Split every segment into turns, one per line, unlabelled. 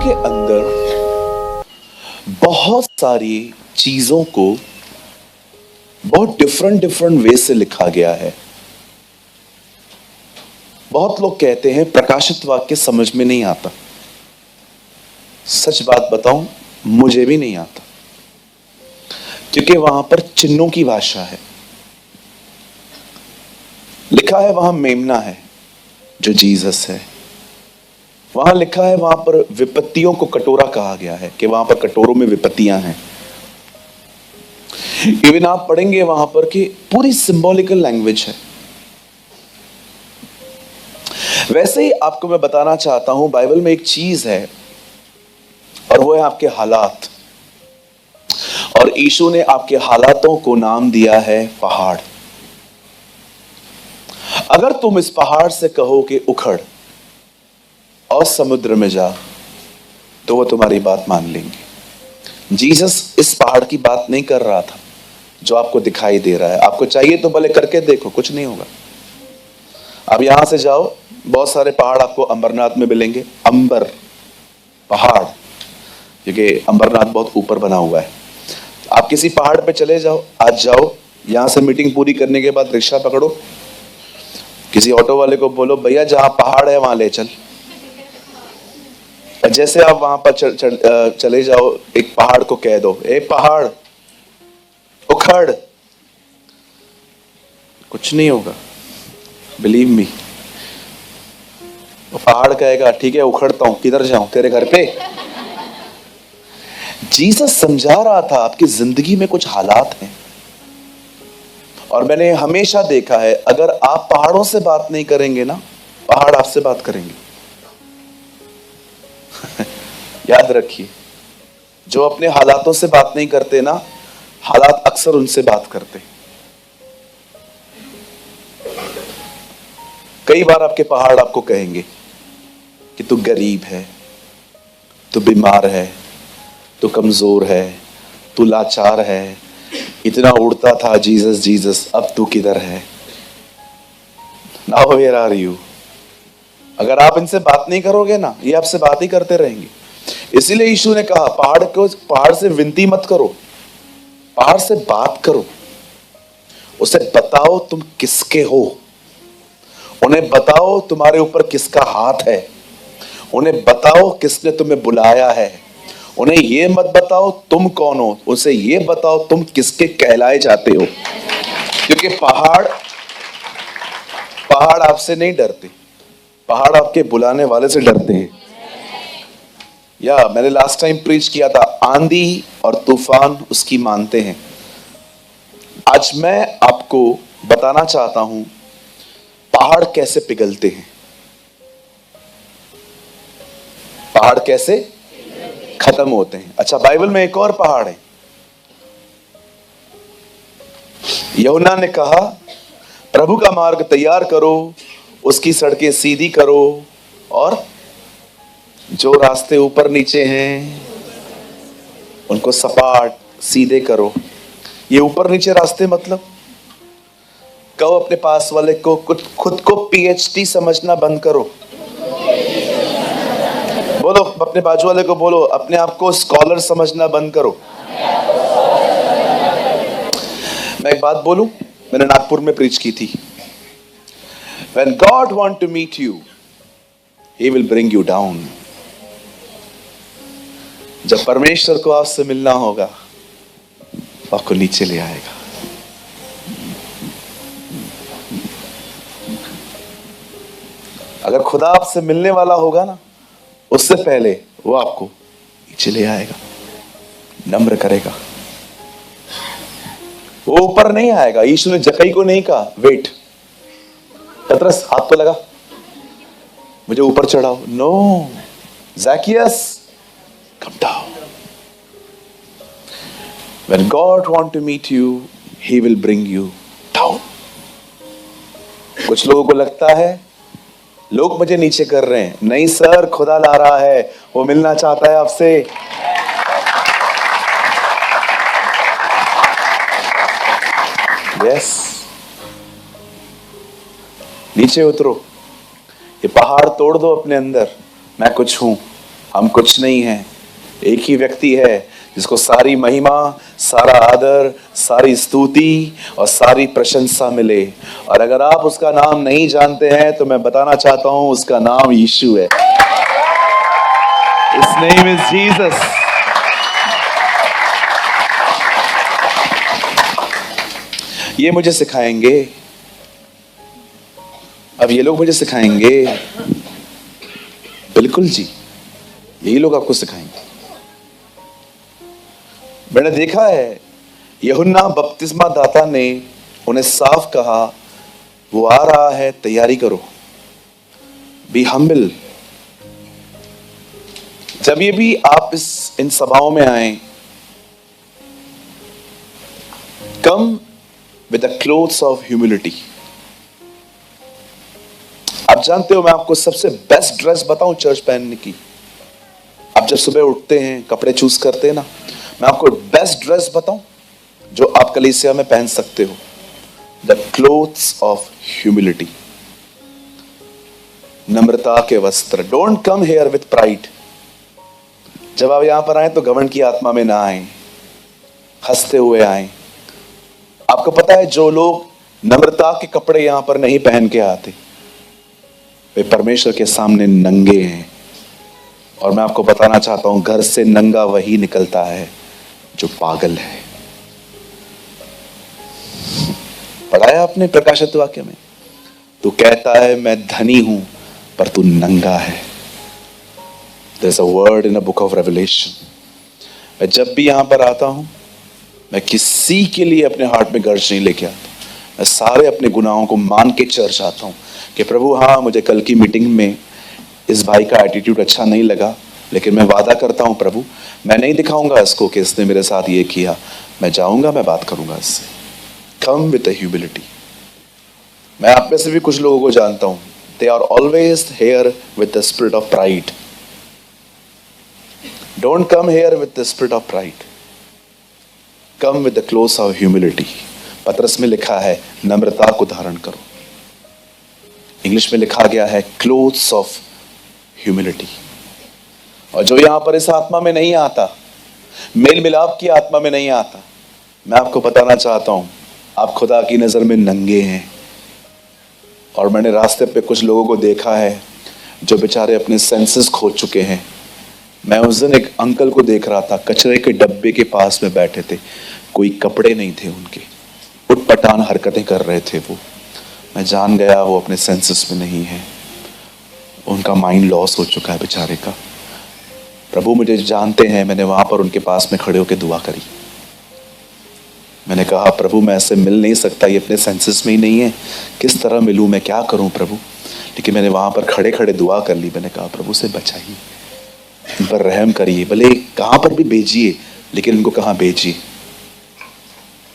के अंदर बहुत सारी चीजों को बहुत डिफरेंट वे से लिखा गया है। बहुत लोग कहते हैं प्रकाशित वाक्य समझ में नहीं आता। सच बात बताऊं, मुझे भी नहीं आता, क्योंकि वहां पर चिन्हों की भाषा है। लिखा है वहां मेमना है जो जीसस है। वहां लिखा है वहां पर विपत्तियों को कटोरा कहा गया है कि वहां पर कटोरों में विपत्तियां हैं। इवन आप पढ़ेंगे वहां पर कि पूरी सिंबॉलिकल लैंग्वेज है। वैसे ही आपको मैं बताना चाहता हूं, बाइबल में एक चीज है और वो है आपके हालात। और यीशु ने आपके हालातों को नाम दिया है पहाड़। अगर तुम इस पहाड़ से कहो कि उखड़ और समुद्र में जा, तो वो तुम्हारी बात मान लेंगे। जीसस इस पहाड़ की बात नहीं कर रहा था जो आपको दिखाई दे रहा है। आपको चाहिए तो भले करके देखो, कुछ नहीं होगा। अब यहां से जाओ, बहुत सारे पहाड़ आपको अंबरनाथ में मिलेंगे। अंबर पहाड़, क्योंकि अंबरनाथ बहुत ऊपर बना हुआ है। आप किसी पहाड़ पे चले जाओ, आज जाओ, यहां से मीटिंग पूरी करने के बाद रिक्शा पकड़ो, किसी ऑटो वाले को बोलो भैया जहां पहाड़ है वहां ले चल। जैसे आप वहां पर चले जाओ, एक पहाड़ को कह दो, ए पहाड़ उखड़, कुछ नहीं होगा। Believe me. पहाड़ कहेगा ठीक है उखड़ता हूं, किधर जाऊं, तेरे घर पे। जीसस समझा रहा था आपकी जिंदगी में कुछ हालात हैं, और मैंने हमेशा देखा है अगर आप पहाड़ों से बात नहीं करेंगे ना, पहाड़ आपसे बात करेंगे। याद रखिए, जो अपने हालातों से बात नहीं करते ना, हालात अक्सर उनसे बात करते। कई बार आपके पहाड़ आपको कहेंगे कि तू गरीब है, तू बीमार है, तू कमजोर है, तू लाचार है, इतना उड़ता था जीसस जीसस, अब तू किधर है। Now where are you. अगर आप इनसे बात नहीं करोगे ना, ये आपसे बात ही करते रहेंगे। इसीलिए यीशु ने कहा पहाड़ से विनती मत करो, पहाड़ से बात करो। उसे बताओ तुम किसके हो, उन्हें बताओ तुम्हारे ऊपर किसका हाथ है, उन्हें बताओ किसने तुम्हें बुलाया है। उन्हें यह मत बताओ तुम कौन हो, उसे ये बताओ तुम किसके कहलाए जाते हो। क्योंकि पहाड़ आपसे नहीं डरते, पहाड़ आपके बुलाने वाले से डरते हैं। या मैंने लास्ट टाइम प्रीच किया था, आंधी और तूफान उसकी मानते हैं। आज मैं आपको बताना चाहता हूं पहाड़ कैसे पिघलते हैं, पहाड़ कैसे खत्म होते हैं। अच्छा, बाइबल में एक और पहाड़ है। यूहन्ना ने कहा प्रभु का मार्ग तैयार करो, उसकी सड़कें सीधी करो, और जो रास्ते ऊपर नीचे हैं उनको सपाट सीधे करो। ये ऊपर नीचे रास्ते मतलब, कहो अपने पास वाले को, खुद को पीएचडी समझना बंद करो। बोलो अपने बाजू वाले को, बोलो अपने आप को स्कॉलर समझना बंद करो। मैं एक बात बोलूं, मैंने नागपुर में प्रीच की थी। When God want to meet you, He will bring you down. जब परमेश्वर को आपसे मिलना होगा, आपको नीचे ले आएगा। अगर खुदा आपसे मिलने वाला होगा ना, उससे पहले वो आपको नीचे ले आएगा, नम्र करेगा। वो ऊपर नहीं आएगा। यीशु ने जक्कई को नहीं कहा वेट, पतरस हाथ तो लगा, मुझे ऊपर चढ़ाओ। No, Zacchaeus come down. When God want to meet you, He will bring you down. कुछ लोगों को लगता है लोग मुझे नीचे कर रहे हैं। नहीं सर, खुदा ला रहा है, वो मिलना चाहता है आपसे। यस, नीचे उतरो, ये पहाड़ तोड़ दो अपने अंदर। मैं कुछ हूं, हम कुछ नहीं हैं, एक ही व्यक्ति है जिसको सारी महिमा, सारा आदर, सारी स्तुति और सारी प्रशंसा मिले। और अगर आप उसका नाम नहीं जानते हैं तो मैं बताना चाहता हूं, उसका नाम यीशु है। His name is Jesus. ये मुझे सिखाएंगे, अब ये लोग मुझे सिखाएंगे, बिल्कुल जी, यही लोग आपको सिखाएंगे। मैंने देखा है यूहन्ना बपतिस्मा दाता ने उन्हें साफ कहा, वो आ रहा है, तैयारी करो, बी हम्बल। जब ये भी आप इन सभाओं में आए, कम with the clothes of humility. आप जानते हो मैं आपको सबसे बेस्ट ड्रेस बताऊं चर्च पहनने की। आप जब सुबह उठते हैं, कपड़े चूज करते हैं ना, मैं आपको बेस्ट ड्रेस बताऊं जो आप कलीसिया में पहन सकते हो, द क्लोथ्स ऑफ ह्यूमिलिटी, नम्रता के वस्त्र। Don't come hair with pride. जब आप यहां पर आए तो घमंड की आत्मा में ना आए, हंसते हुए आए। आपको पता है जो लोग नम्रता के कपड़े यहां पर नहीं पहन के आते, वे परमेश्वर के सामने नंगे हैं। और मैं आपको बताना चाहता हूं, घर से नंगा वही निकलता है जो पागल है। पढ़ाया आपने प्रकाशित वाक्य में, तू कहता है मैं धनी हूं पर तू नंगा है। There's a word in a book of Revelation. मैं जब भी यहां पर आता हूं, मैं किसी के लिए अपने हार्ट में गर्ज नहीं लेके आता। मैं सारे अपने गुनाहों को मान के चर्च आता हूं कि प्रभु, हाँ मुझे कल की मीटिंग में इस भाई का एटीट्यूड अच्छा नहीं लगा, लेकिन मैं वादा करता हूं प्रभु, मैं नहीं दिखाऊंगा इसको कि इसने मेरे साथ ये किया। मैं जाऊंगा, मैं बात करूंगा इससे। Come with humility. मैं आप में से भी कुछ लोगों को जानता हूं, they are always here with the spirit of pride. Don't come here with the spirit of pride, come with the clothes of humility. पतरस में लिखा है नम्रता को धारण करो, इंग्लिश में लिखा गया है क्लोथ्स ऑफ ह्यूमिलिटी। और जो यहां पर इस आत्मा में नहीं आता, मेल मिलाप की आत्मा में नहीं आता, मैं आपको बताना चाहता हूं, आप खुदा की नजर में नंगे हैं। और मैंने रास्ते पे कुछ लोगों को देखा है जो बेचारे अपने सेंसेस खो चुके हैं। मैं उस दिन एक अंकल को देख रहा था, कचरे के डब्बे के पास में बैठे थे, कोई कपड़े नहीं थे उनके, उटपटांग हरकतें कर रहे थे वो। मैं जान गया वो अपने सेंसेस में नहीं है, उनका माइंड लॉस हो चुका है बेचारे का। प्रभु मुझे जानते हैं, मैंने वहां पर उनके पास में खड़े होकर दुआ करी। मैंने कहा प्रभु मैं ऐसे मिल नहीं सकता, ये अपने सेंसेस में ही नहीं है, किस तरह मिलूं, मैं क्या करूं प्रभु। लेकिन मैंने वहां पर खड़े खड़े दुआ कर ली। मैंने कहा प्रभु से बचाइए, इन पर रहम करिए, भले कहां पर भी भेजिए, लेकिन इनको कहां भेजिए।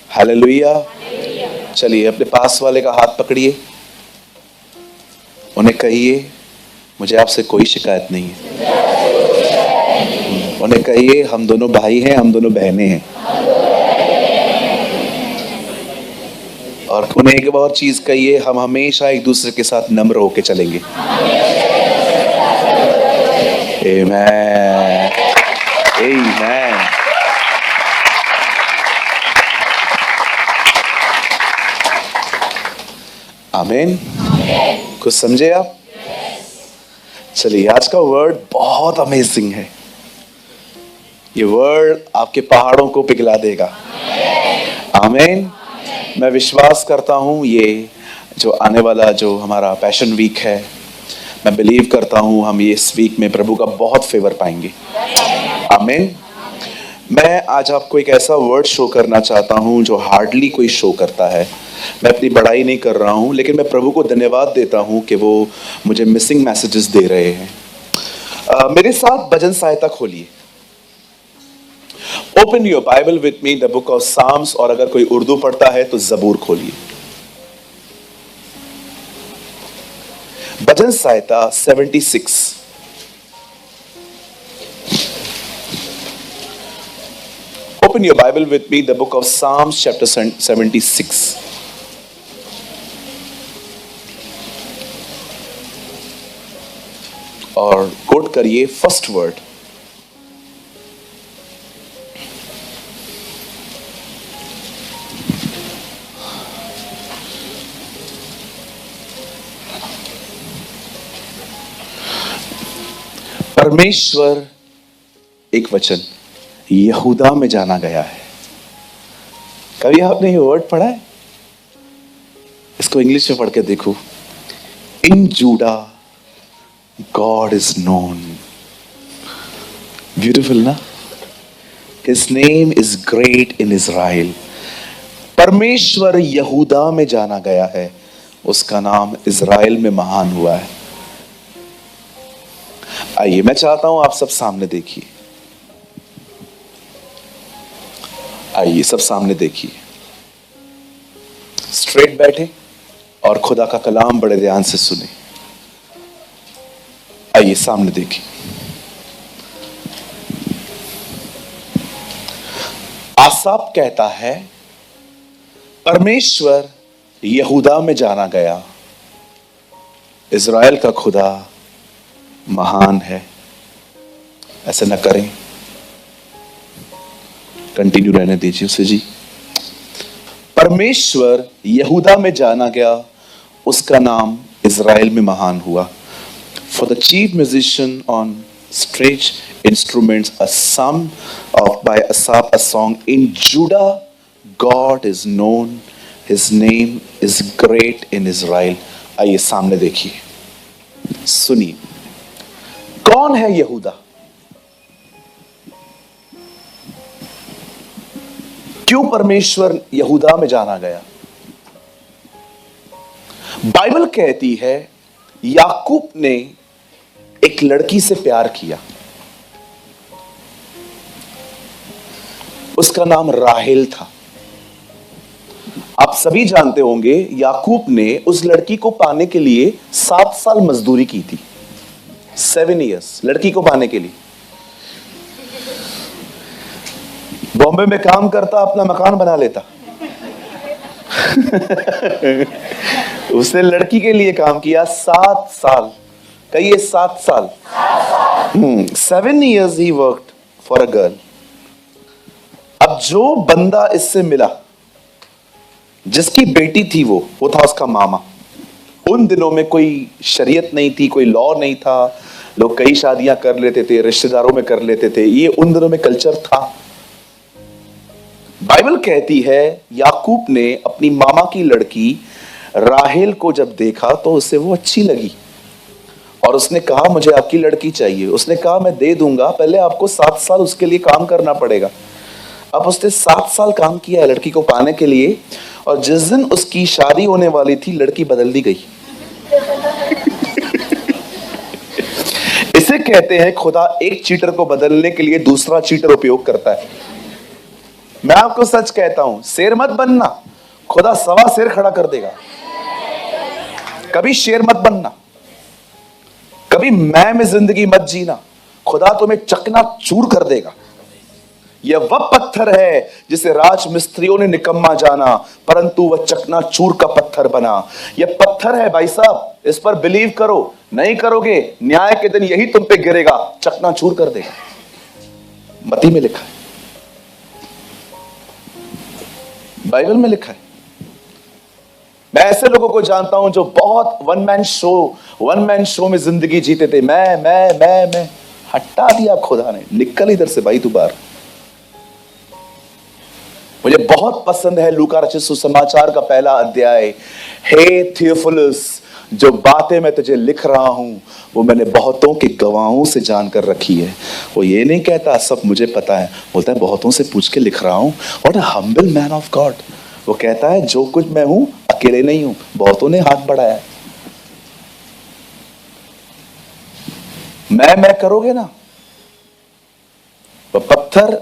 हालेलुया। चलिए अपने पास वाले का हाथ पकड़िए, उन्हें कहिए मुझे आपसे कोई शिकायत नहीं है। उन्हें कहिए हम दोनों भाई हैं, हम दोनों बहनें हैं। और उन्हें एक और चीज कहिए, हम हमेशा एक दूसरे के साथ नम्र होके चलेंगे। आमेन, आमेन। आमेन। कुछ समझे आप? चलिए आज का वर्ड बहुत अमेजिंग है। ये वर्ड आपके पहाड़ों को पिघला देगा। आमेन। मैं विश्वास करता हूं ये जो आने वाला जो हमारा पैशन वीक है, मैं बिलीव करता हूं हम ये इस वीक में प्रभु का बहुत फेवर पाएंगे। आमीन। मैं आज आपको एक ऐसा वर्ड शो करना चाहता हूं जो हार्डली कोई शो करता है। मैं अपनी बड़ाई नहीं कर रहा हूं, लेकिन मैं प्रभु को धन्यवाद देता हूं कि वो मुझे मिसिंग मैसेजेस दे रहे हैं। मेरे साथ भजन सहायता खोलिए। Open your Bible with me the book of Psalms, और अगर कोई उर्दू पढ़ता है तो जबूर खोलिए। भजन सहायता 76। Open your Bible with me, the book of Psalms, chapter 76. और कोट करिए फर्स्ट वर्ड, परमेश्वर, एक वचन, यहूदा में जाना गया है। कभी आपने ये वर्ड पढ़ा है? इसको इंग्लिश में पढ़ के देखो। In Judah God is known. Beautiful ना? His name is great in Israel. परमेश्वर यहूदा में जाना गया है, उसका नाम इज़राइल में महान हुआ है। आइए, मैं चाहता हूं आप सब सामने देखिए। आइए सब सामने देखिए, स्ट्रेट बैठे और खुदा का कलाम बड़े ध्यान से सुने। आइए सामने देखिए। आसाफ कहता है, परमेश्वर यहूदा में जाना गया, इज़राइल का खुदा महान है। ऐसे न करें, कंटिन्यू रहने दीजिए उसे जी। परमेश्वर यहूदा में जाना गया, उसका नाम इज़राइल में महान हुआ। For the chief musician on stringed instruments, a psalm by Asaph, a song. In Judah, God is known. His name is great in Israel. आइए सामने देखिए, सुनिए, कौन है यहूदा? क्यों परमेश्वर यहूदा में जाना गया? बाइबल कहती है याकूब ने एक लड़की से प्यार किया, उसका नाम राहेल था। आप सभी जानते होंगे याकूब ने उस लड़की को पाने के लिए 7 साल मजदूरी की थी। 7 years लड़की को पाने के लिए। बॉम्बे में काम करता, अपना मकान बना लेता। उसने लड़की के लिए काम किया 7 साल। कहिए 7 साल। 7 years he worked for a girl। अब जो बंदा इससे मिला, जिसकी बेटी थी वो था उसका मामा। उन दिनों में कोई शरीयत नहीं थी, कोई लॉ नहीं था, लोग कई शादियां कर लेते थे, रिश्तेदारों में कर लेते थे, ये उन दिनों में कल्चर था। बाइबल कहती है याकूब ने अपनी मामा की लड़की राहेल को जब देखा तो उसे वो अच्छी लगी और उसने कहा मुझे आपकी लड़की चाहिए। उसने कहा मैं दे दूंगा, पहले आपको 7 साल उसके लिए काम करना पड़ेगा। अब उसने 7 साल काम किया है लड़की को पाने के लिए, और जिस दिन उसकी शादी होने वाली थी लड़की बदल दी गई। इसे कहते हैं खुदा एक चीटर को बदलने के लिए दूसरा चीटर उपयोग करता है। मैं आपको सच कहता हूं, शेर मत बनना, खुदा सवा शेर खड़ा कर देगा। कभी शेर मत बनना, कभी मैं में जिंदगी मत जीना, खुदा तुम्हें चकना चूर कर देगा। यह वह पत्थर है जिसे राजमिस्त्रियों ने निकम्मा जाना, परंतु वह चकना चूर का पत्थर बना। यह पत्थर है भाई साहब, इस पर बिलीव करो, नहीं करोगे न्याय के दिन यही तुम पे गिरेगा, चकना चूर कर देगा। मती में लिखा है, बाइबल में लिखा है। मैं ऐसे लोगों को जानता हूं जो बहुत वन मैन शो में जिंदगी जीते थे। मैं हटा दिया खुदा ने, निकल इधर से भाई तू बाहर। मुझे बहुत पसंद है लूका रचित सुसमाचार का पहला अध्याय। हे थियोफिलुस, जो बातें मैं तुझे लिख रहा हूं वो मैंने बहुतों के गवाहों से जानकर रखी है। वो ये नहीं कहता सब मुझे पता है, बोलता है बहुतों से पूछ के लिख रहा हूं। और हम्बल मैन ऑफ गॉड, वो कहता है जो कुछ मैं हूं अकेले नहीं हूं, बहुतों ने हाथ बढ़ाया है। मैं करोगे ना, वो पत्थर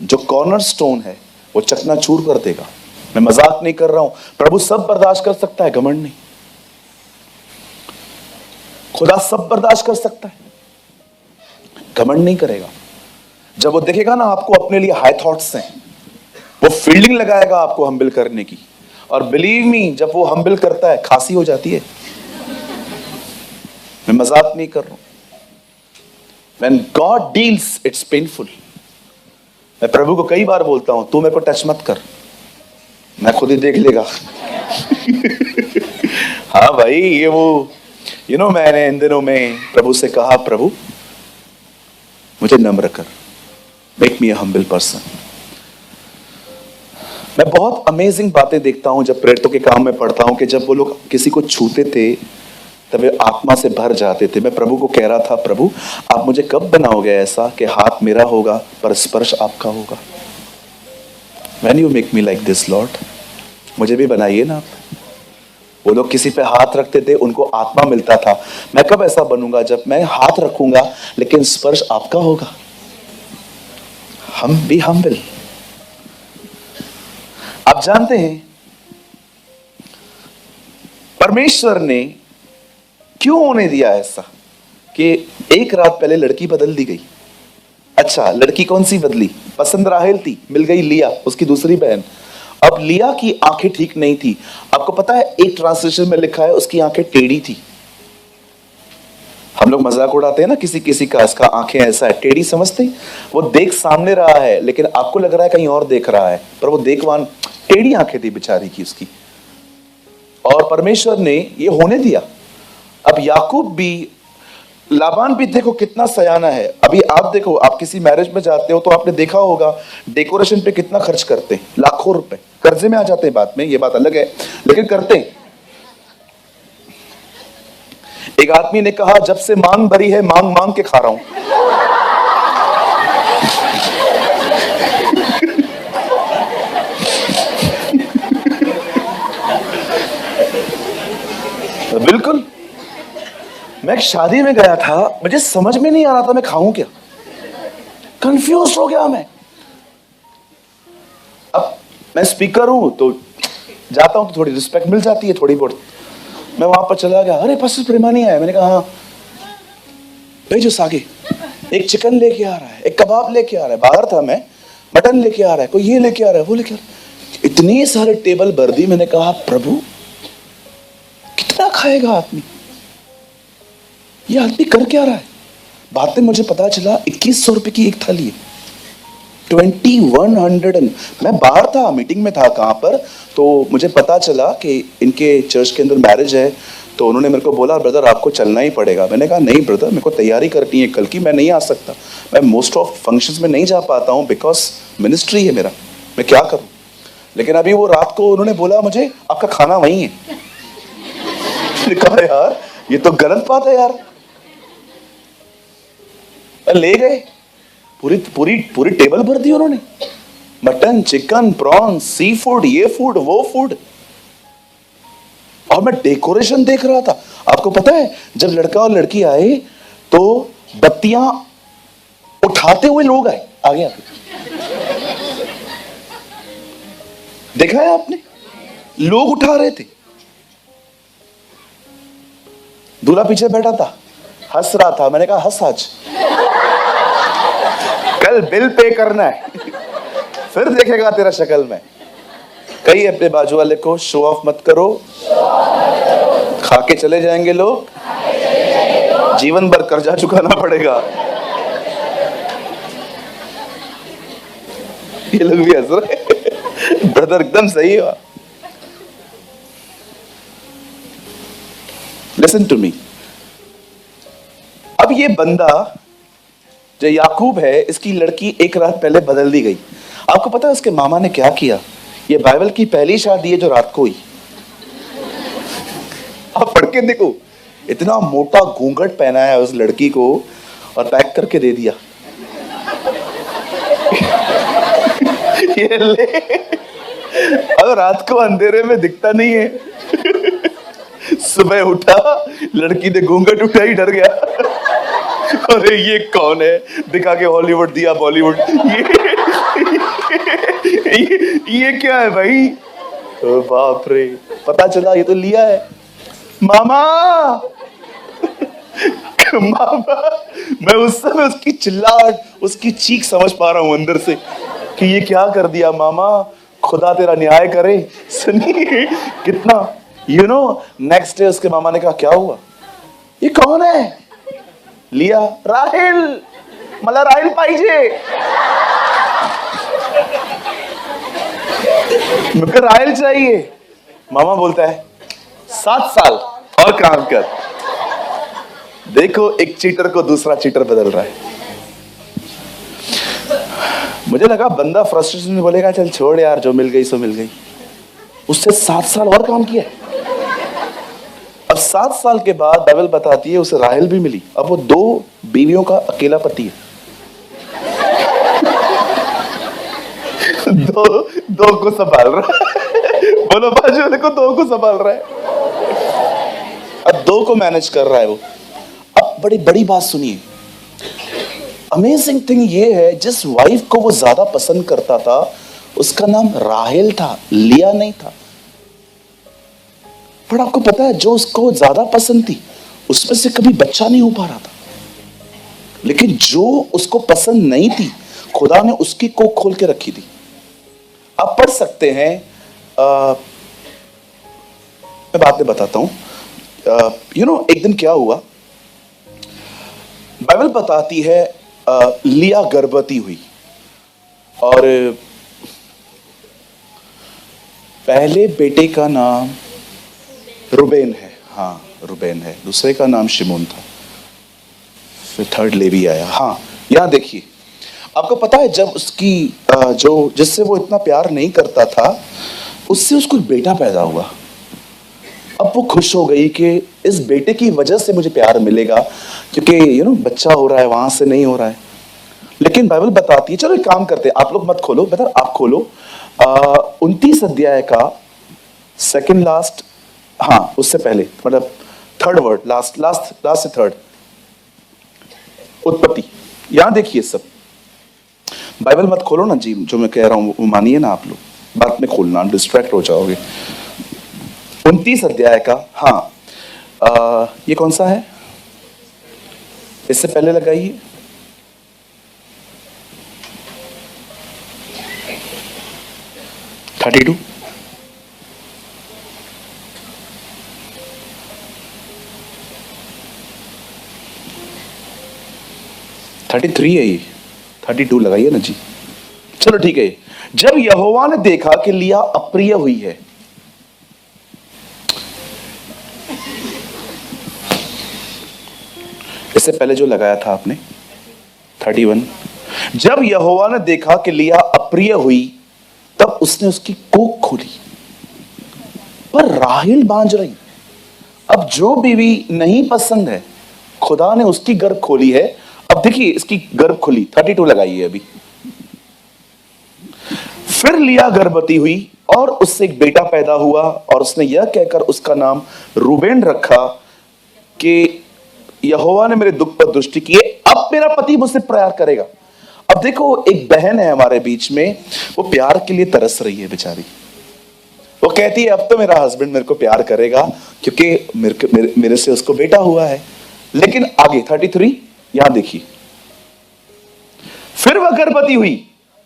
जो कॉर्नर स्टोन है वो चकनाचूर कर देगा। मैं मजाक नहीं कर रहा हूं। प्रभु सब बर्दाश्त कर सकता है, घमंड नहीं। खुदा सब बर्दाश्त कर सकता है, घमंड नहीं करेगा। जब वो देखेगा ना आपको अपने लिए हाई थॉट्स हैं, वो फील्डिंग लगाएगा आपको हम्बल करने की। और बिलीव मी, जब वो हम्बल करता है खांसी हो जाती है। मैं मजाक नहीं कर रहा हूं। When God deals, it's painful। मैं प्रभु को कई बार बोलता हूं तू मेरे को टच मत कर, मैं खुद ही देख लेगा। हाँ भाई, ये वो मैंने इन दिनों में प्रभु से कहा, प्रभु मुझे नम्र कर, make me a humble person. मैं बहुत अमेजिंग बातें देखता हूं जब प्रेरितों के काम में पढ़ता हूं कि जब वो लोग किसी को छूते थे तब वे आत्मा से भर जाते थे। मैं प्रभु को कह रहा था, प्रभु आप मुझे कब बनाओगे ऐसा कि हाथ मेरा होगा पर स्पर्श आपका होगा। When you make me like this Lord, मुझे भी बनाइए ना आप। वो लोग किसी पे हाथ रखते थे, उनको आत्मा मिलता था। मैं कब ऐसा बनूंगा जब मैं हाथ रखूंगा लेकिन स्पर्श आपका होगा। हम भी हम्बल। आप जानते हैं परमेश्वर ने क्यों होने दिया ऐसा कि एक रात पहले लड़की बदल दी गई। अच्छा, लड़की कौन सी बदली? पसंद राहेल थी, मिल गई लिया, उसकी दूसरी बहन। अब लिया की आंखें ठीक नहीं थी। आपको पता है एक ट्रांसलेशन में लिखा है उसकी आंखें टेढ़ी थी। हम लोग मजाक उड़ाते हैं ना किसी किसी का, इसका आंखें ऐसा है, टेढ़ी समझते। वो देख सामने रहा है लेकिन आपको लग रहा है कहीं और देख रहा है, पर वो देखवान टेढ़ी आंखें थी बेचारी की उसकी। और परमेश्वर ने ये होने दिया। अब याकूब भी, लाबान भी देखो कितना सयाना है। अभी आप देखो, आप किसी मैरिज में जाते हो तो आपने देखा होगा डेकोरेशन पे कितना खर्च करते हैं, लाखों रुपए। कर्जे में आ जाते हैं बाद में, ये बात अलग है, लेकिन करते हैं। एक आदमी ने कहा, जब से मांग भरी है मांग मांग के खा रहा हूं। बिल्कुल। मैं एक शादी में गया था, मुझे समझ में नहीं आ रहा था मैं खाऊं क्या, कंफ्यूज हो गया मैं। अब मैं स्पीकर हूं तो जाता हूं तो थोड़ी रिस्पेक्ट मिल जाती है थोड़ी बहुत। मैं वहां पर चला गया, अरे पास्टर प्रेमानी आया। मैंने कहा हाँ भेजो सागे, एक चिकन लेके आ रहा है, एक कबाब लेके आ रहा है, बाहर था मैं, मटन लेके आ रहा है, कोई ये लेके आ रहा है, वो लेके आ रहा है। इतनी सारे टेबल भर दी। मैंने कहा प्रभु कितना खाएगा आदमी, ये आदमी कर क्या रहा है। बाद में मुझे पता चला 2100 रुपए की एक थाली है, 2100। मैं बाहर था, मीटिंग में था कहां पर, तो मुझे पता चला कि इनके चर्च के अंदर मैरिज है। तो उन्होंने मेरे को बोला, ब्रदर आपको चलना ही पड़ेगा। मैंने कहा नहीं ब्रदर, मेरे को तैयारी करनी है कल की, मैं नहीं आ सकता। मैं मोस्ट ऑफ फंक्शंस में नहीं जा पाता हूं बिकॉज मिनिस्ट्री है मेरा, मैं क्या करूं। लेकिन अभी वो रात को उन्होंने बोला मुझे आपका खाना वहीं है। मैंने कहा यार ये तो गलत बात है यार। ले गए, पूरी पूरी पूरी टेबल भर दी उन्होंने, mutton, chicken, prawns, sea food, ये फूड, वो फूड। और मैं डेकोरेशन देख रहा था। आपको पता है जब लड़का और लड़की आए तो बत्तियां उठाते हुए लोग आए आगे आगे। देखा है आपने, लोग उठा रहे थे। दूल्हा पीछे बैठा था, हंस रहा था। मैंने कहा हंस, आज कल बिल पे करना है, फिर देखेगा तेरा शक्ल में। कहीं अपने बाजू वाले को शो ऑफ मत करो, खा के चले जाएंगे लोग, जीवन भर कर्जा चुकाना पड़ेगा। ये लोग भी हंस रहे। ब्रदर एकदम सही है। Listen to me. अब ये बंदा जो याकूब है, इसकी लड़की एक रात पहले बदल दी गई। आपको पता है उसके मामा ने क्या किया? ये बाइबल की पहली शादी है जो रात को हुई। आप पढ़ के देखो, इतना मोटा घूंघट पहना है उस लड़की को और पैक करके दे दिया। ये ले, अब रात को अंधेरे में दिखता नहीं है। सुबह उठा, लड़की ने घूंघट उठाई, डर गया, अरे ये कौन है, दिखा के हॉलीवुड दिया बॉलीवुड। ये क्या है भाई? ओ बाप रे, पता चला ये तो लिया है। मामा मामा, मैं उस समय उसकी चिल्लाहट, उसकी चीख समझ पा रहा हूं अंदर से कि ये क्या कर दिया मामा, खुदा तेरा न्याय करे। सुनिए कितना, यू नो, नेक्स्ट डे उसके मामा ने कहा क्या हुआ, ये कौन है? लिया, राहेल, मला राहेल पाहिजे। मुझे राहेल चाहिए। मामा बोलता है 7 साल और काम कर। देखो एक चीटर को दूसरा चीटर बदल रहा है। मुझे लगा बंदा फ्रस्ट्रेशन में बोलेगा चल छोड़ यार, जो मिल गई सो मिल गई। उससे 7 साल और काम किया। अब 7 साल के बाद बाइबल बताती है उसे राहेल भी मिली। अब वो 2 बीवियों का अकेला पति है। दो को संभाल रहा है। बोलो बाजू वाले को, 2 को संभाल रहा है। अब 2 को मैनेज कर रहा है वो। अब बड़ी बड़ी बात सुनिए, अमेजिंग थिंग ये है, जिस वाइफ को वो ज्यादा पसंद करता था उसका नाम राहेल था, लिया नहीं था। पर आपको पता है जो उसको ज्यादा पसंद थी उसमें से कभी बच्चा नहीं हो पा रहा था। लेकिन जो उसको पसंद नहीं थी खुदा ने उसकी कोख खोल के रखी थी। आप पढ़ सकते हैं, मैं बाद में बताता हूं। एक दिन क्या हुआ, बाइबल बताती है लिया गर्भवती हुई और पहले बेटे का नाम रुबेन है। हाँ रुबेन है। दूसरे का नाम शिमोन था। फिर थर्ड लेवी आया। हाँ यहां देखिए, आपको पता है जब उसकी जो जिससे वो इतना प्यार नहीं करता था उससे उसको बेटा पैदा हुआ। अब वो खुश हो गई कि इस बेटे की वजह से मुझे प्यार मिलेगा, क्योंकि बच्चा हो रहा है, वहां से नहीं हो रहा है। लेकिन बाइबल बताती है, चलो एक काम करते हैं, आप लोग मत खोलो, बेटा आप खोलो 29 अध्याय का सेकंड लास्ट, हाँ उससे पहले, मतलब थर्ड वर्ड, लास्ट से थर्ड, उत्पत्ति। यहां देखिए सब, बाइबल मत खोलो ना जी, जो मैं कह रहा हूं वो मानिए ना आप लोग, बात में खोलना, डिस्ट्रैक्ट हो जाओगे। 29 अध्याय का, हाँ ये कौन सा है, इससे पहले लगाइए, (32) 33 है ये, 32 लगाइए ना जी। चलो ठीक है। जब यहोवा ने देखा कि लिया अप्रिय हुई है, इससे पहले जो लगाया था आपने 31, जब यहोवा ने देखा कि लिया अप्रिय हुई तब उसने उसकी कोख खोली, पर राहेल बांझ रही। अब जो बीवी नहीं पसंद है खुदा ने उसकी गर्भ खोली है। अब देखिए इसकी गर्भ खुली, 32 लगाइए अभी। फिर लिया गर्भवती हुई और उससे एक बेटा पैदा हुआ और उसने यह कहकर उसका नाम रूबेन रखा कि यहोवा ने मेरे दुख पर दृष्टि की, अब मेरा पति मुझसे प्यार करेगा। अब देखो एक बहन है हमारे बीच में, वो प्यार के लिए तरस रही है बेचारी। वो कहती है अब तो मेरा हस्बैंड मेरे को प्यार करेगा क्योंकि मेरे से उसको बेटा हुआ है। लेकिन आगे 33 यहां देखिए, फिर वह गर्भवती हुई,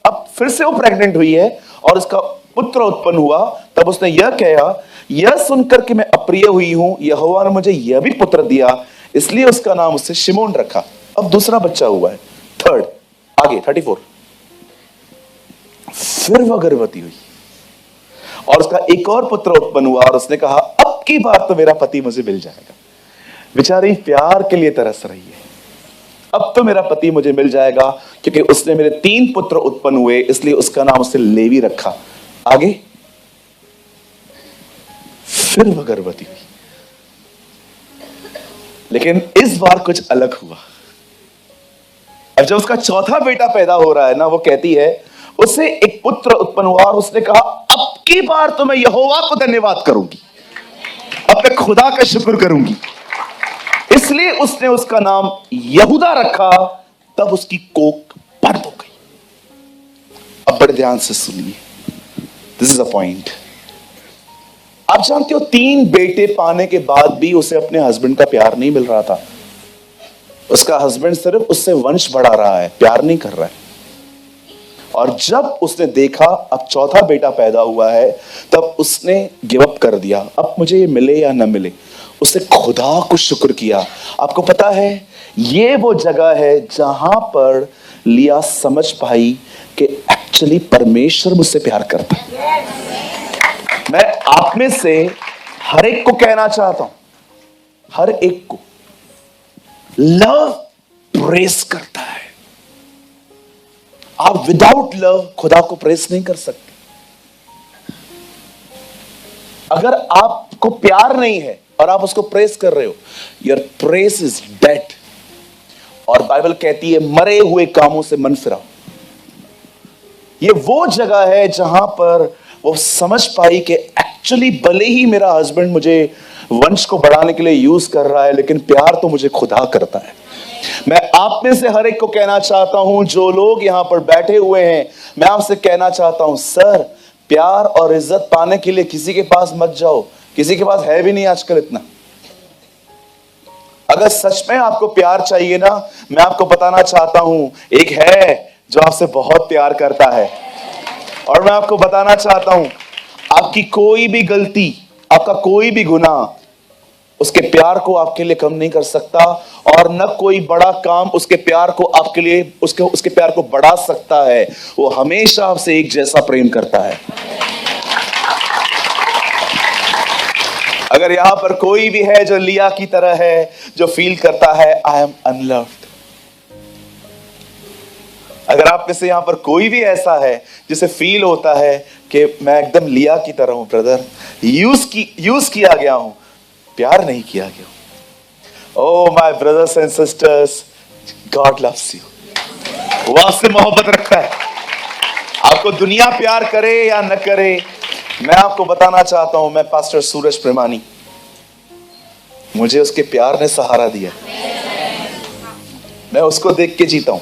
अब फिर से वो प्रेग्नेंट हुई है और उसका पुत्र उत्पन्न हुआ। तब उसने यह कहा, यह सुनकर कि मैं अप्रिय हुई हूं, यहोवा ने मुझे यह भी पुत्र दिया, इसलिए उसका नाम उससे शिमोन रखा। अब दूसरा बच्चा हुआ है, थर्ड, आगे 34। फिर वह गर्भवती हुई और उसका एक और पुत्र उत्पन्न हुआ और उसने कहा अब की बार तो मेरा पति मुझे मिल जाएगा। बेचारी प्यार के लिए तरस रही है, अब तो मेरा पति मुझे मिल जाएगा क्योंकि उसने मेरे 3 पुत्र उत्पन्न हुए, इसलिए उसका नाम उसने लेवी रखा। आगे, फिर वह गर्भवती हुई, लेकिन इस बार कुछ अलग हुआ। अब जब उसका चौथा बेटा पैदा हो रहा है ना, वो कहती है उसे एक पुत्र उत्पन्न हुआ और उसने कहा अब की बार तो मैं यहोवा को धन्यवाद करूंगी, अब मैं खुदा का शुक्र करूंगी, इसलिए उसने उसका नाम यहूदा रखा। तब उसकी कोख बंद हो गई। अब बड़े ध्यान से सुनिए, दिस इज अ पॉइंट। आप जानते हो 3 बेटे पाने के बाद भी उसे अपने हस्बैंड का प्यार नहीं मिल रहा था। उसका हस्बैंड सिर्फ उससे वंश बढ़ा रहा है, प्यार नहीं कर रहा है। और जब उसने देखा अब चौथा बेटा पैदा हुआ है, तब उसने गिव अप कर दिया, अब मुझे ये मिले या ना मिले। उसने खुदा को शुक्र किया। आपको पता है ये वो जगह है जहां पर लिया समझ पाई कि एक्चुअली परमेश्वर मुझसे प्यार करता है। मैं आप में से हर एक को कहना चाहता हूं, हर एक को, लव प्रेस करता है। आप विदाउट लव खुदा को प्रेस नहीं कर सकते। अगर आपको प्यार नहीं है और आप उसको प्रेस कर रहे हो, योर प्रेस इज डेड। और बाइबल कहती है मरे हुए कामों से मन फिराओ। ये वो जगह है जहां पर वो समझ पाई कि एक्चुअली भले ही मेरा हस्बैंड मुझे वंश को बढ़ाने के लिए यूज कर रहा है, लेकिन प्यार तो मुझे खुदा करता है। मैं आप में से हर एक को कहना चाहता हूं, जो लोग यहां पर बैठे हुए हैं, मैं आपसे कहना चाहता हूं, सर प्यार और इज्जत पाने के लिए किसी के पास मत जाओ। किसी के पास है भी नहीं आजकल इतना। अगर सच में आपको प्यार चाहिए ना, मैं आपको बताना चाहता हूं, एक है जो आपसे बहुत प्यार करता है। और मैं आपको बताना चाहता हूं, आपकी कोई भी गलती, आपका कोई भी गुनाह उसके प्यार को आपके लिए कम नहीं कर सकता, और न कोई बड़ा काम उसके प्यार को आपके लिए उसके प्यार को बढ़ा सकता है। वो हमेशा आपसे एक जैसा प्रेम करता है। अगर यहां पर कोई भी है जो लिया की तरह है, जो फील करता है आई एम अनलव्ड, अगर आप में से यहां पर कोई भी ऐसा है जिसे फील होता है कि मैं एकदम लिया की तरह हूं, ब्रदर, यूज किया गया हूं, प्यार नहीं किया गया। Oh my brothers and sisters, God loves you. वो आपसे मोहब्बत रखता है। आपको दुनिया प्यार करे या न करे, मैं आपको बताना चाहता हूं, मैं पास्टर सूरज प्रेमानी, मुझे उसके प्यार ने सहारा दिया। मैं उसको देख के जीता हूं।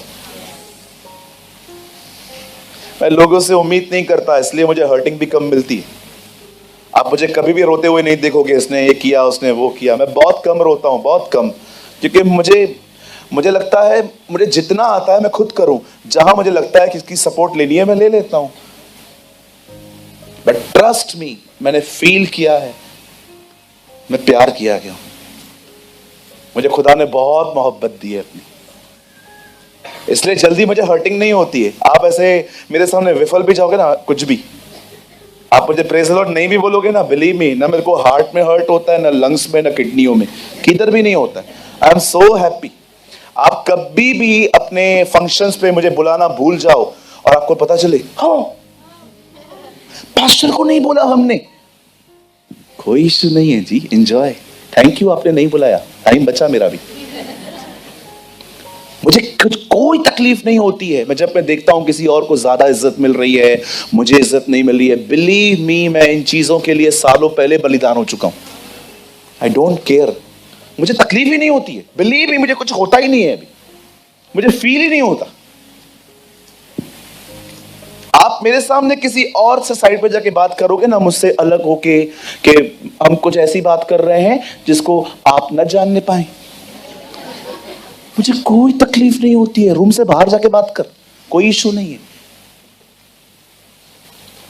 मैं लोगों से उम्मीद नहीं करता, इसलिए मुझे हर्टिंग भी कम मिलती है। आप मुझे कभी भी रोते हुए नहीं देखोगे, इसने ये किया उसने वो किया। मैं बहुत कम रोता हूं, बहुत कम, क्योंकि मुझे लगता है मुझे जितना आता है मैं खुद करूं। जहां मुझे लगता है किसकी सपोर्ट लेनी है मैं ले लेता हूं। बट ट्रस्ट मी, मैंने फील किया है, मैं प्यार किया गया हूं। मुझे खुदा ने बहुत मोहब्बत दी है अपनी, इसलिए जल्दी मुझे हर्टिंग नहीं होती है। आप ऐसे मेरे सामने विफल भी जाओगे ना, कुछ भी आप मुझे प्रेज द लॉर्ड नहीं भी बोलोगे ना, बिलीव मी, ना मेरे को हार्ट में हर्ट होता है, ना लंग्स में, ना किडनियों में, किधर भी नहीं होता है। I am so happy. आप कभी भी अपने फंक्शंस पे मुझे बुलाना भूल जाओ और आपको पता चले हाँ पास्टर को नहीं बोला हमने, कोई इश्यू नहीं है जी, एंजॉय, थैंक यू आपने नहीं बुलाया, टाइम बचा मेरा भी। मुझे कुछ कोई तकलीफ नहीं होती है। मैं जब मैं देखता हूं किसी और को ज्यादा इज्जत मिल रही है, मुझे इज्जत नहीं मिल रही है, बिलीव मी, मैं इन चीजों के लिए सालों पहले बलिदान हो चुका हूं। आई डोंट केयर, मुझे तकलीफ ही नहीं होती है। बिलीव मी, मुझे कुछ होता ही नहीं है अभी, मुझे फील ही नहीं होता। आप मेरे सामने किसी और से साइड पे जाके बात करोगे ना, मुझसे अलग होके कि हम कुछ ऐसी बात कर रहे हैं जिसको आप न जानने पाए, मुझे कोई तकलीफ नहीं होती है। रूम से बाहर जाके बात कर, कोई इशू नहीं है।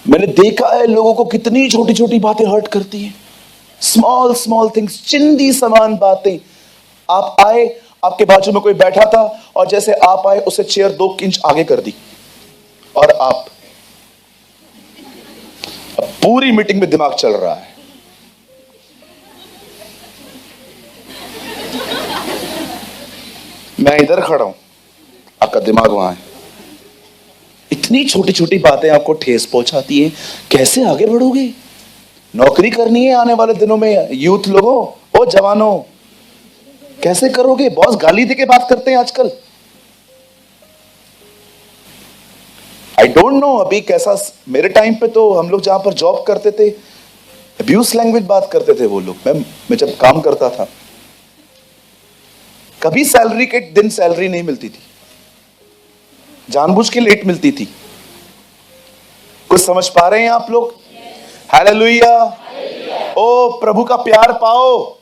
मैंने देखा है लोगों को कितनी छोटी छोटी बातें हर्ट करती हैं, स्मॉल स्मॉल थिंग्स, चिंदी समान बातें। आप आए, आपके बाजू में कोई बैठा था और जैसे आप आए उसे चेयर 2 इंच आगे कर दी, और आप अब पूरी मीटिंग में दिमाग चल रहा है, मैं इधर खड़ा हूं, आपका दिमाग वहां है। इतनी छोटी छोटी बातें आपको ठेस पहुंचाती हैं। कैसे आगे बढ़ोगे? नौकरी करनी है आने वाले दिनों में, यूथ लोगों, ओ जवानों, कैसे करोगे? बॉस गाली दे के बात करते हैं आजकल। आई डोंट नो अभी कैसा, मेरे टाइम पे तो हम लोग जहां पर जॉब करते थे अब्यूज लैंग्वेज बात करते थे वो लोग। मैं जब काम करता था, कभी सैलरी के दिन सैलरी नहीं मिलती थी, जानबूझ के लेट मिलती थी। कुछ समझ पा रहे हैं आप लोग? हालेलुया। ओ प्रभु का प्यार पाओ।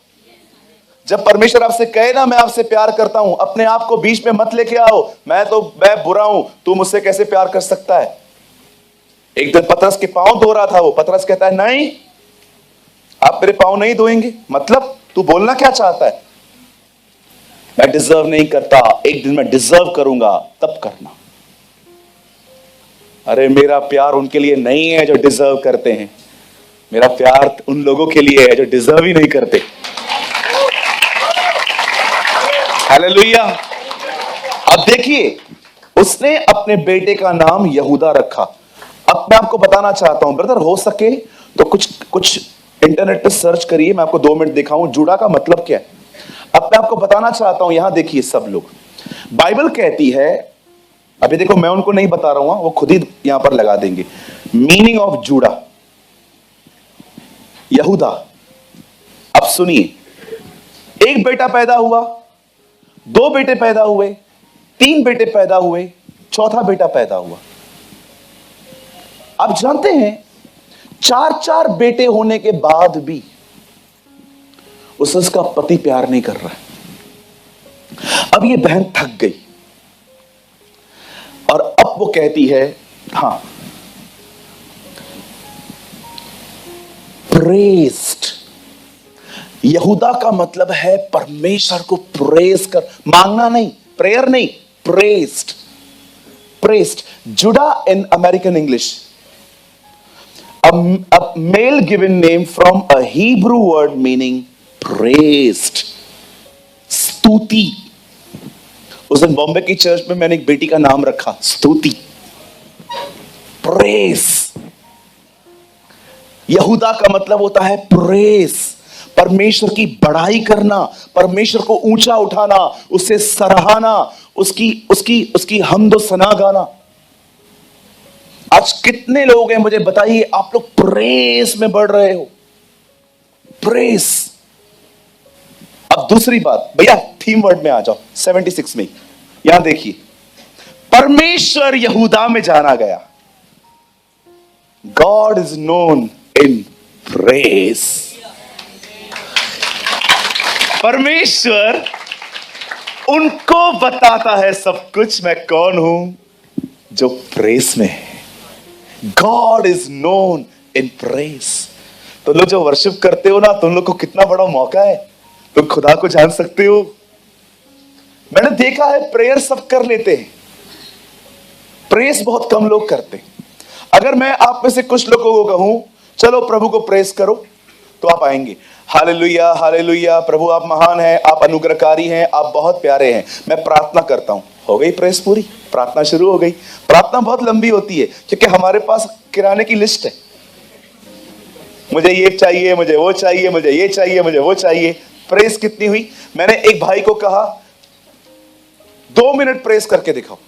जब परमेश्वर आपसे कहे ना मैं आपसे प्यार करता हूं, अपने आप को बीच में मत लेके आओ, मैं बुरा हूं, तू मुझसे कैसे प्यार कर सकता है। एक दिन पतरस के पांव धो रहा था वो, पतरस कहता है नहीं, आप मेरे पांव नहीं धोएंगे, मतलब तू बोलना क्या चाहता है? मैं डिजर्व नहीं करता, एक दिन मैं डिजर्व करूंगा, तब करना। अरे मेरा प्यार उनके लिए नहीं है जो डिजर्व करते हैं, मेरा प्यार उन लोगों के लिए है जो डिजर्व ही नहीं करते। हालेलुया। अब देखिए उसने अपने बेटे का नाम यहूदा रखा। अब मैं आपको बताना चाहता हूं ब्रदर, हो सके तो कुछ इंटरनेट पे सर्च करिए, मैं आपको 2 मिनट दिखाऊं जुड़ा का मतलब क्या है। अब मैं आपको बताना चाहता हूं, यहां देखिए सब लोग, बाइबल कहती है, अभी देखो मैं उनको नहीं बता रहा हूं, वो खुद ही यहां पर लगा देंगे, मीनिंग ऑफ जुड़ा, यहूदा। अब सुनिए, एक बेटा पैदा हुआ, 2 बेटे पैदा हुए, 3 बेटे पैदा हुए, चौथा बेटा पैदा हुआ। आप जानते हैं 4 बेटे होने के बाद भी उसका पति प्यार नहीं कर रहा है। अब ये बहन थक गई और अब वो कहती है, हां, प्रेस्ड, यहूदा का मतलब है परमेश्वर को प्रेस कर, मांगना नहीं, प्रेयर नहीं, प्रेस्ड, प्रेस्ड। जुड़ा in American English, a male given name from a Hebrew word meaning praised, स्तुति। उस दिन बॉम्बे की चर्च में मैंने एक बेटी का नाम रखा स्तुति, प्रेस। यहूदा का मतलब होता है प्रेस, परमेश्वर की बड़ाई करना, परमेश्वर को ऊंचा उठाना, उसे सराहना, उसकी हमदो सना गाना। आज कितने लोग हैं मुझे बताइए, आप लोग प्रेस में बढ़ रहे हो, प्रेस। अब दूसरी बात, भैया थीम वर्ड में आ जाओ, 76 में यहां देखिए, परमेश्वर यहूदा में जाना गया, God is known in press. परमेश्वर उनको बताता है सब कुछ, मैं कौन हूं जो प्रेस में है। God is known in press. तो लोग जो वर्शिप करते हो ना, तुम लोग को कितना बड़ा मौका है, तुम खुदा को जान सकते हो। मैंने देखा है प्रेयर सब कर लेते हैं, प्रेस बहुत कम लोग करते हैं। अगर मैं आप में से कुछ लोगों को कहूं चलो प्रभु को प्रेस करो, तो आप आएंगे, हालेलुया हालेलुया, प्रभु आप महान हैं, आप अनुग्रहकारी हैं, आप बहुत प्यारे हैं, मैं प्रार्थना करता हूं। हो गई प्रेस पूरी, प्रार्थना शुरू हो गई। प्रार्थना बहुत लंबी होती है क्योंकि हमारे पास किराने की लिस्ट है, मुझे ये चाहिए, मुझे वो चाहिए, मुझे ये चाहिए, मुझे वो चाहिए। प्रेस कितनी हुई? मैंने एक भाई को कहा 2 मिनट प्रेस करके दिखाओ,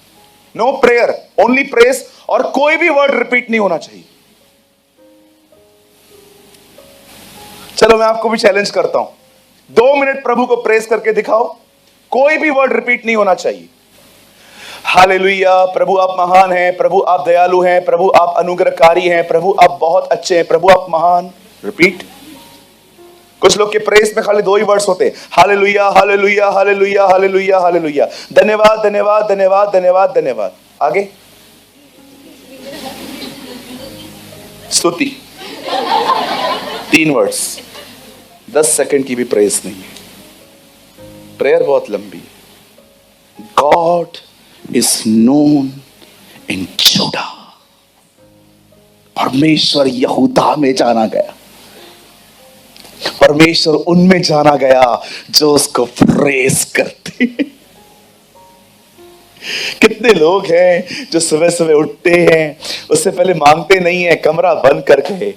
नो प्रेयर, ओनली प्रेस, और कोई भी वर्ड रिपीट नहीं होना चाहिए। चलो मैं आपको भी चैलेंज करता हूं, 2 मिनट प्रभु को प्रेस करके दिखाओ, कोई भी वर्ड रिपीट नहीं होना चाहिए। हालेलुया, प्रभु आप महान हैं, प्रभु आप दयालु हैं, प्रभु आप अनुग्रहकारी हैं, प्रभु आप बहुत अच्छे हैं, प्रभु आप महान। रिपीट। कुछ लोग के प्रेस में खाली 2 ही वर्ड्स होते हैं, hallelujah hallelujah hallelujah hallelujah hallelujah, धन्यवाद धन्यवाद धन्यवाद धन्यवाद धन्यवाद। आगे स्तुति, 3 वर्ड्स, 10 सेकंड की भी प्रेस नहीं है। प्रेयर बहुत लंबी है। गॉड इज नोन इन जुड़ा, परमेश्वर यहूदा में जाना गया, परमेश्वर उनमें जाना गया जो उसको प्रेस करते हैं। कितने लोग हैं जो सुबह सुबह उठते हैं, उससे पहले मांगते नहीं है, कमरा बंद करके,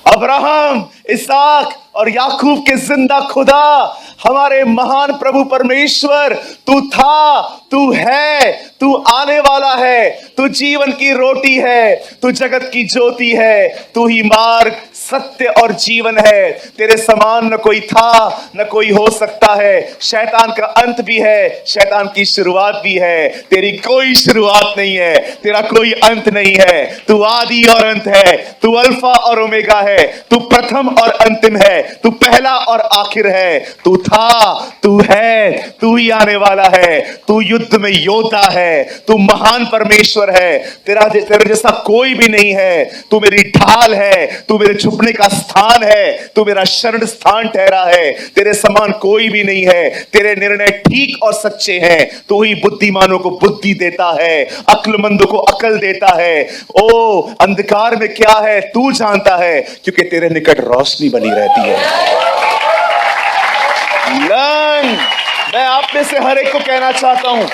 अब्राहम, इसहाक और याकूब के जिंदा खुदा, हमारे महान प्रभु परमेश्वर, तू था, तू है, तू आने वाला है, तू जीवन की रोटी है, तू जगत की ज्योति है, तू ही मार्ग सत्य और जीवन है, तेरे समान न कोई था न कोई हो सकता है। शैतान का अंत भी है, शैतान की शुरुआत भी है, तेरी कोई शुरुआत नहीं है, तेरा कोई अंत नहीं है, तू आदि और अंत है, तू अल्फा और ओमेगा है, तू प्रथम और अंतिम है, तू पहला और आखिर है, तू था, तू है, तू ही आने वाला है, तू युद्ध में योद्धा है, तू महान परमेश्वर है, तेरे जैसा कोई भी नहीं है, तू मेरी ढाल है, तू मेरे छुपने का स्थान है, तू मेरा शरण स्थान ठहरा है, तेरे समान कोई भी नहीं है, तेरे निर्णय ठीक और सच्चे हैं, तू ही बुद्धिमानों को बुद्धि देता है, अक्लमंदों को अकल देता है। ओ अंधकार में क्या है तू जानता है, क्योंकि तेरे निकट रोशनी बनी रहती है। मैं आप में से हर एक को कहना चाहता हूं,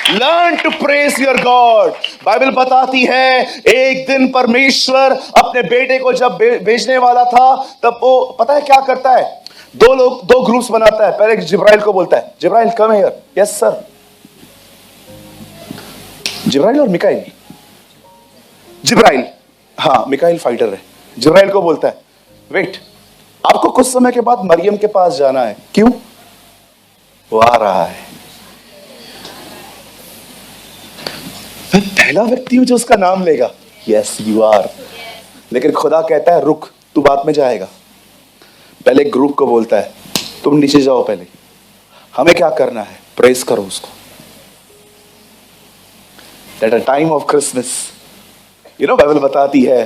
learn to praise your God. Bible बताती है एक दिन परमेश्वर अपने बेटे को जब भेजने वाला था, तब वो पता है क्या करता है, दो ग्रुप्स बनाता है। पहले जिब्राइल को बोलता है, जिब्राइल कम हियर। Yes sir. जिब्राइल और मिकाइल, जिब्राइल, हाँ मिकाइल फाइटर है। जिब्राइल को बोलता है वेट, आपको कुछ समय के बाद मरियम के पास जाना है। क्यों? वो आ रहा है। मैं पहला व्यक्ति हूं जो उसका नाम लेगा। Yes you are. लेकिन खुदा कहता है रुक, तू बाद में जाएगा। पहले ग्रुप को बोलता है तुम नीचे जाओ, पहले हमें क्या करना है, प्रेस करो उसको। At a time of Christmas, Bible बताती है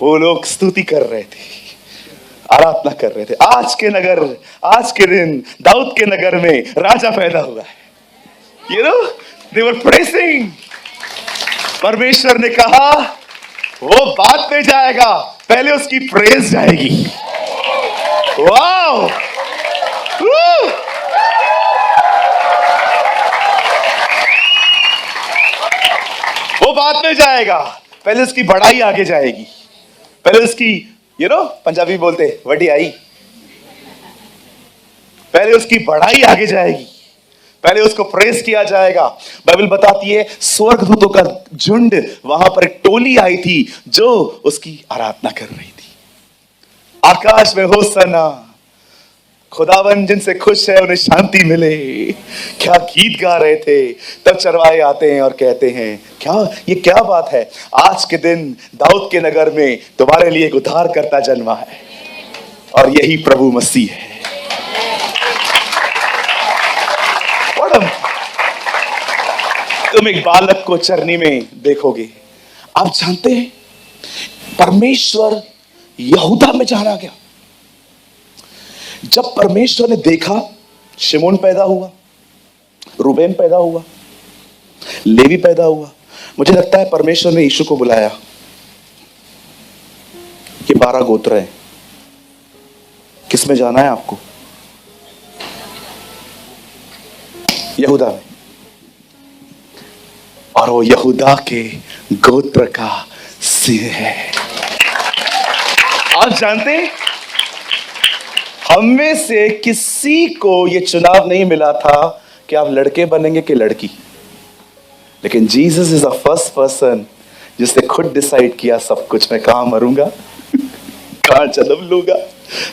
वो लोग स्तुति कर रहे थे, आराधना कर रहे थे। आज के दिन दाऊद के नगर में राजा पैदा हुआ है। दे वर प्रेसिंग। परमेश्वर ने कहा वो बाद में जाएगा, पहले उसकी प्रेज जाएगी। वाओ! वो बाद में जाएगा, पहले उसकी बड़ाई आगे जाएगी। पहले उसकी पंजाबी बोलते वडियाई, पहले उसकी बड़ाई आगे जाएगी, पहले उसको प्रेस किया जाएगा। बाइबल बताती है स्वर्गदूतों का झुंड, वहां पर एक टोली आई थी जो उसकी आराधना कर रही थी। आकाश में होसना, खुदावन जिनसे खुश है उन्हें शांति मिले, क्या गीत गा रहे थे। तब चरवाहे आते हैं और कहते हैं ये क्या बात है, आज के दिन दाऊद के नगर में तुम्हारे लिए एक उद्धारकर्ता जन्मा है और यही प्रभु मसीह है। तुम एक बालक को चरनी में देखोगे। आप जानते हैं परमेश्वर यहूदा में जाना गया। जब परमेश्वर ने देखा शिमोन पैदा हुआ, रूबेन पैदा हुआ, लेवी पैदा हुआ, मुझे लगता है परमेश्वर ने यीशु को बुलाया। ये 12 गोत्र हैं, किसमें जाना है आपको? यहूदा में। और वो यहूदा के गोत्र का सिंह है। आप जानते हैं हम में से किसी को ये चुनाव नहीं मिला था कि आप लड़के बनेंगे कि लड़की, लेकिन Jesus is the first person जिसने खुद डिसाइड किया सब कुछ। मैं कहां मरूंगा, कहां जन्म लूंगा,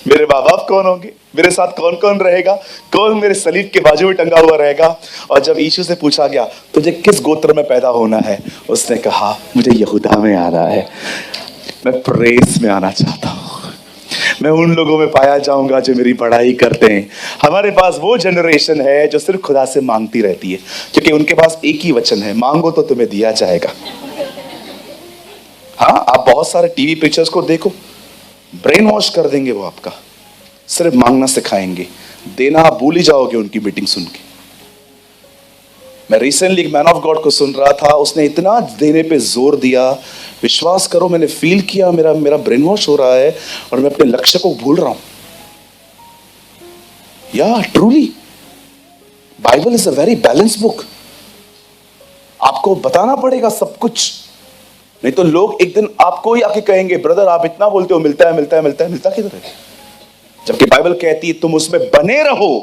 मेरे माँ बाप कौन होंगे, मेरे साथ कौन कौन रहेगा, कौन मेरे सलीब के बाजू में टंगा हुआ रहेगा। और जब यीशु से पूछा गया तुझे किस गोत्र में पैदा होना है, उसने कहा मुझे यहूदा में आना है, मैं प्रेस में आना चाहता हूं, मैं उन लोगों में पाया जाऊंगा जो मेरी बड़ाई करते हैं। हमारे पास वो जनरेशन है जो सिर्फ खुदा से मांगती रहती है, क्योंकि उनके पास एक ही वचन है, मांगो तो तुम्हें दिया जाएगा। हाँ, आप बहुत सारे टीवी पिक्चर्स को देखो, ब्रेन वॉश कर देंगे वो आपका, सिर्फ मांगना सिखाएंगे, देना आप भूल ही जाओगे उनकी मीटिंग सुन के। मैं रिसेंटली एक मैन ऑफ गॉड को सुन रहा था, उसने इतना देने पे जोर दिया, विश्वास करो मैंने फील किया मेरा ब्रेन वॉश हो रहा है और मैं अपने लक्ष्य को भूल रहा हूं। या truly Bible is a very balance book. आपको बताना पड़ेगा सब कुछ, नहीं तो लोग एक दिन आपको ही आके कहेंगे ब्रदर आप इतना बोलते हो, मिलता किधर है? जबकि बाइबल कहती है तुम उसमें बने रहो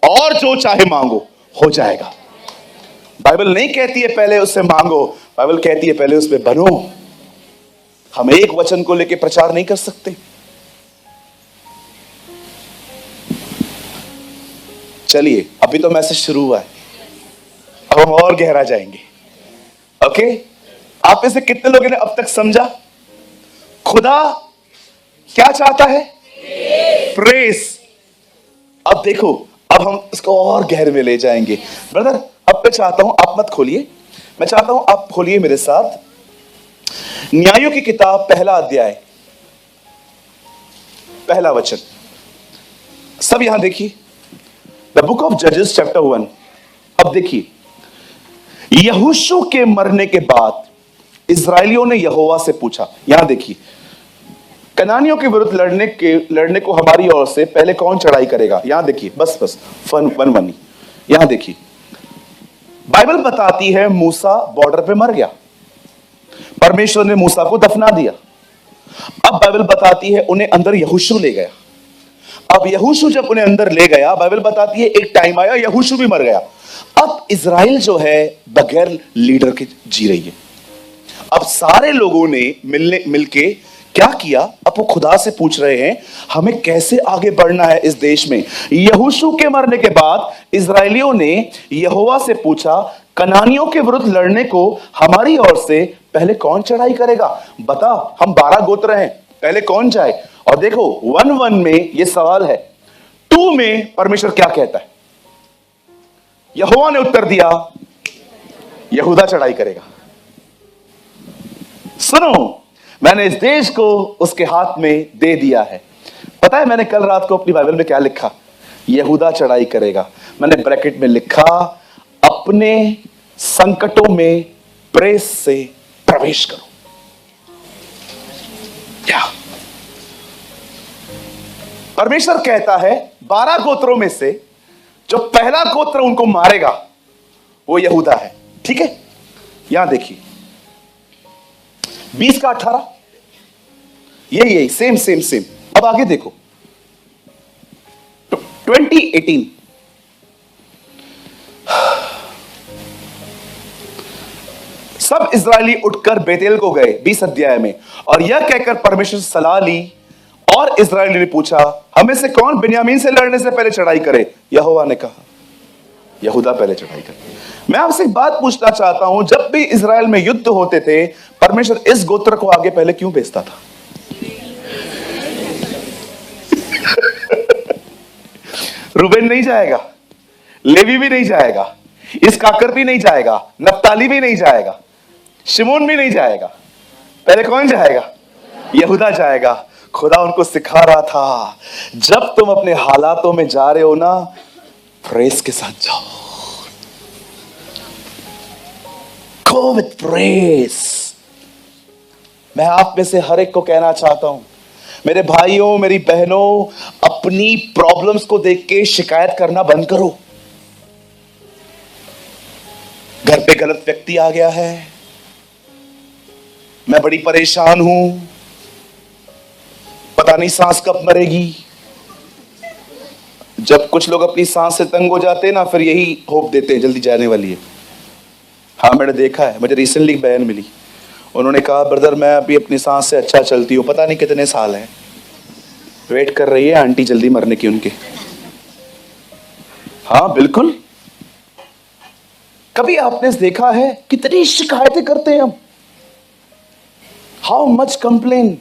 और जो चाहे मांगो हो जाएगा। बाइबल नहीं कहती है पहले उससे मांगो, बाइबल कहती है पहले उसमें बनो। हम एक वचन को लेकर प्रचार नहीं कर सकते। चलिए अभी तो मैसेज शुरू हुआ है, अब हम और गहरा जाएंगे। ओके, आप में से कितने लोगों ने अब तक समझा खुदा क्या चाहता है? प्रेस। अब देखो, अब हम इसको और गहरे में ले जाएंगे। ब्रदर अब मैं चाहता हूं आप मत खोलिए, मैं चाहता हूं आप खोलिए मेरे साथ न्यायों की किताब पहला अध्याय पहला वचन। सब यहां देखिए, द बुक ऑफ जजेस चैप्टर 1। अब देखिए, यहोशू के मरने के बाद इजरायलियों ने यहोवा से पूछा। यहां देखिए, कनानियों के विरुद्ध लड़ने को हमारी ओर से पहले कौन चढ़ाई करेगा? यहां देखिए, बस वन यहां देखिए, बाइबल बताती है मूसा बॉर्डर पे मर गया, परमेश्वर ने मूसा को दफना दिया। अब बाइबल बताती है उन्हें अंदर यहोशू ले गया। अब यहोशू जब उन्हें अंदर ले गया, बाइबल बताती है एक टाइम आया यहोशू भी मर गया। अब इजराइल जो है बगैर लीडर के जी रही है। अब सारे लोगों ने मिलके क्या किया, अब वो खुदा से पूछ रहे हैं हमें कैसे आगे बढ़ना है इस देश में। यहोशू के मरने के बाद इजराइलियों ने यहोवा से पूछा, कनानियों के विरुद्ध लड़ने को हमारी ओर से पहले कौन चढ़ाई करेगा? बता, हम 12 गोत्र हैं, पहले कौन जाए? और देखो 1:1 में यह सवाल है, 2 में परमेश्वर क्या कहता है? यहोवा ने उत्तर दिया, यहूदा चढ़ाई करेगा। सुनो, मैंने इस देश को उसके हाथ में दे दिया है। पता है मैंने कल रात को अपनी बाइबल में क्या लिखा? यहूदा चढ़ाई करेगा। मैंने ब्रैकेट में लिखा, अपने संकटों में प्रेस से प्रवेश करो। क्या परमेश्वर कहता है 12 गोत्रों में से जो पहला गोत्र उनको मारेगा वो यहूदा है। ठीक है, यहां देखिए 20 का 18, यही सेम सेम सेम। अब आगे देखो 20:18, सब इजरायली उठकर बेतेल को गए 20 अध्याय में, और यह कहकर परमेश्वर से सलाह ली। और इजरायली ने पूछा, हमें से कौन बिन्यामीन से लड़ने से पहले चढ़ाई करे? यहोवा ने कहा, यहूदा पहले चढ़ाई करे। मैं आपसे एक बात पूछना चाहता हूं, जब भी इजराइल में युद्ध होते थे परमेश्वर इस गोत्र को आगे पहले क्यों भेजता था? रूबेन नहीं जाएगा, लेवी भी नहीं जाएगा, इसकाकर भी नहीं जाएगा, नप्ताली भी नहीं जाएगा, शिमोन भी नहीं जाएगा, पहले कौन जाएगा? यहूदा जाएगा। खुदा उनको सिखा रहा था, जब तुम अपने हालातों में जा रहे हो ना, प्रेस के साथ जाओ, गो विथ प्रेस। मैं आप में से हर एक को कहना चाहता हूं, मेरे भाइयों मेरी बहनों, अपनी प्रॉब्लम्स को देख के शिकायत करना बंद करो। घर पे गलत व्यक्ति आ गया है, मैं बड़ी परेशान हूं, पता नहीं सांस कब मरेगी। जब कुछ लोग अपनी सांस से तंग हो जाते हैं ना, फिर यही होप देते हैं जल्दी जाने वाली है। हाँ मैंने देखा है, मुझे रिसेंटली बहन मिली, उन्होंने कहा ब्रदर मैं अभी अपनी सांस से अच्छा चलती हूँ, पता नहीं कितने साल हैं, वेट कर रही है आंटी जल्दी मरने की उनके। हाँ बिल्कुल, कभी आपने देखा है कितनी शिकायतें करते हैं हम? How much complain.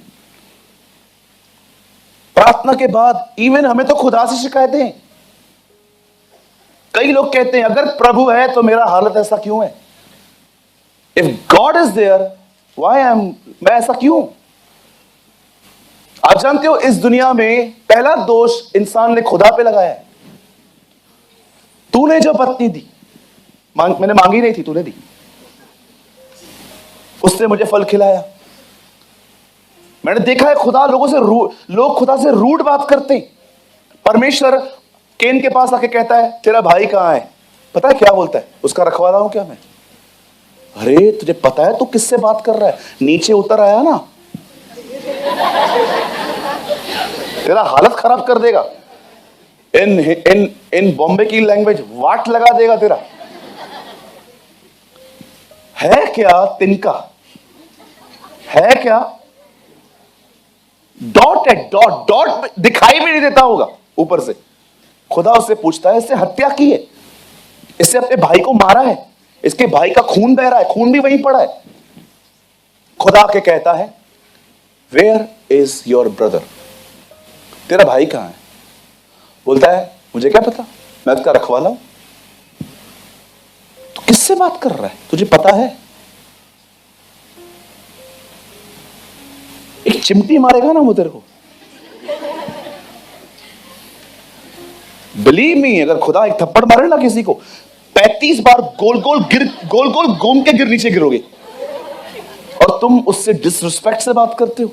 प्रार्थना के बाद इवन हमें तो खुदा से शिकायतें हैं। कई लोग कहते हैं अगर प्रभु है तो मेरा हालत ऐसा क्यों है? If God is there why मैं ऐसा क्यों? आप जानते हो इस दुनिया में पहला दोष इंसान ने खुदा पे लगाया है। तूने जो पत्नी दी, मैंने मांगी नहीं थी, तूने दी, उसने मुझे फल खिलाया। मैंने देखा है खुदा लोग खुदा से रूड बात करते हैं। परमेश्वर केन के पास आके कहता है तेरा भाई कहां है? पता है क्या बोलता है? उसका रखवाला हूं क्या मैं? अरे तुझे पता है तू किससे बात कर रहा है? नीचे उतर आया ना, तेरा हालत खराब कर देगा। इन बॉम्बे की लैंग्वेज वाट लगा देगा तेरा। है क्या तिनका? है क्या? डॉट है, डॉट डॉट दिखाई भी नहीं देता होगा ऊपर से। खुदा उससे पूछता है इससे हत्या की है, इससे अपने भाई को मारा है, इसके भाई का खून बह रहा है, खून भी वहीं पड़ा है। खुदा के कहता है वेयर इज योर ब्रदर? तेरा भाई कहां है? बोलता है मुझे क्या पता, मैं उसका रखवाला हूं। तो किससे बात कर रहा है? तुझे पता है? एक चिमटी मारेगा ना वो तेरे को। बिलीव मी, अगर खुदा एक थप्पड़ मारे ना किसी को, 35 बार गोल गोल घूम के नीचे गिरोगे। और तुम उससे डिसरिस्पेक्ट से बात करते हो।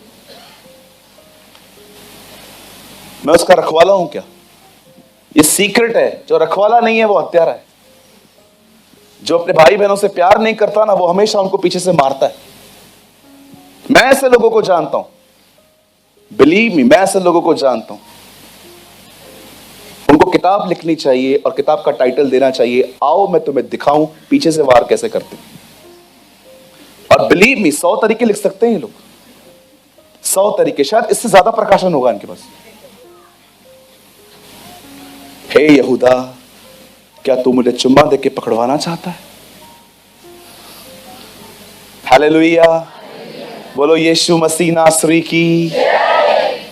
मैं उसका रखवाला हूं क्या? ये सीक्रेट है, जो रखवाला नहीं है वो हत्यारा है। जो अपने भाई बहनों से प्यार नहीं करता ना, वो हमेशा उनको पीछे से मारता है। मैं ऐसे लोगों को जानता हूं, बिलीव मी, मैं ऐसे लोगों को जानता हूं। उनको किताब लिखनी चाहिए और किताब का टाइटल देना चाहिए, आओ मैं तुम्हें दिखाऊं पीछे से वार कैसे करते। और बिलीव मी, 100 तरीके लिख सकते हैं ये लोग, 100 तरीके, शायद इससे ज्यादा प्रकाशन होगा इनके पास। हे यहूदा, क्या तू मुझे चुम्मा देके पकड़वाना चाहता है? हालेलुया, बोलो यीशु मसीह नासरी की।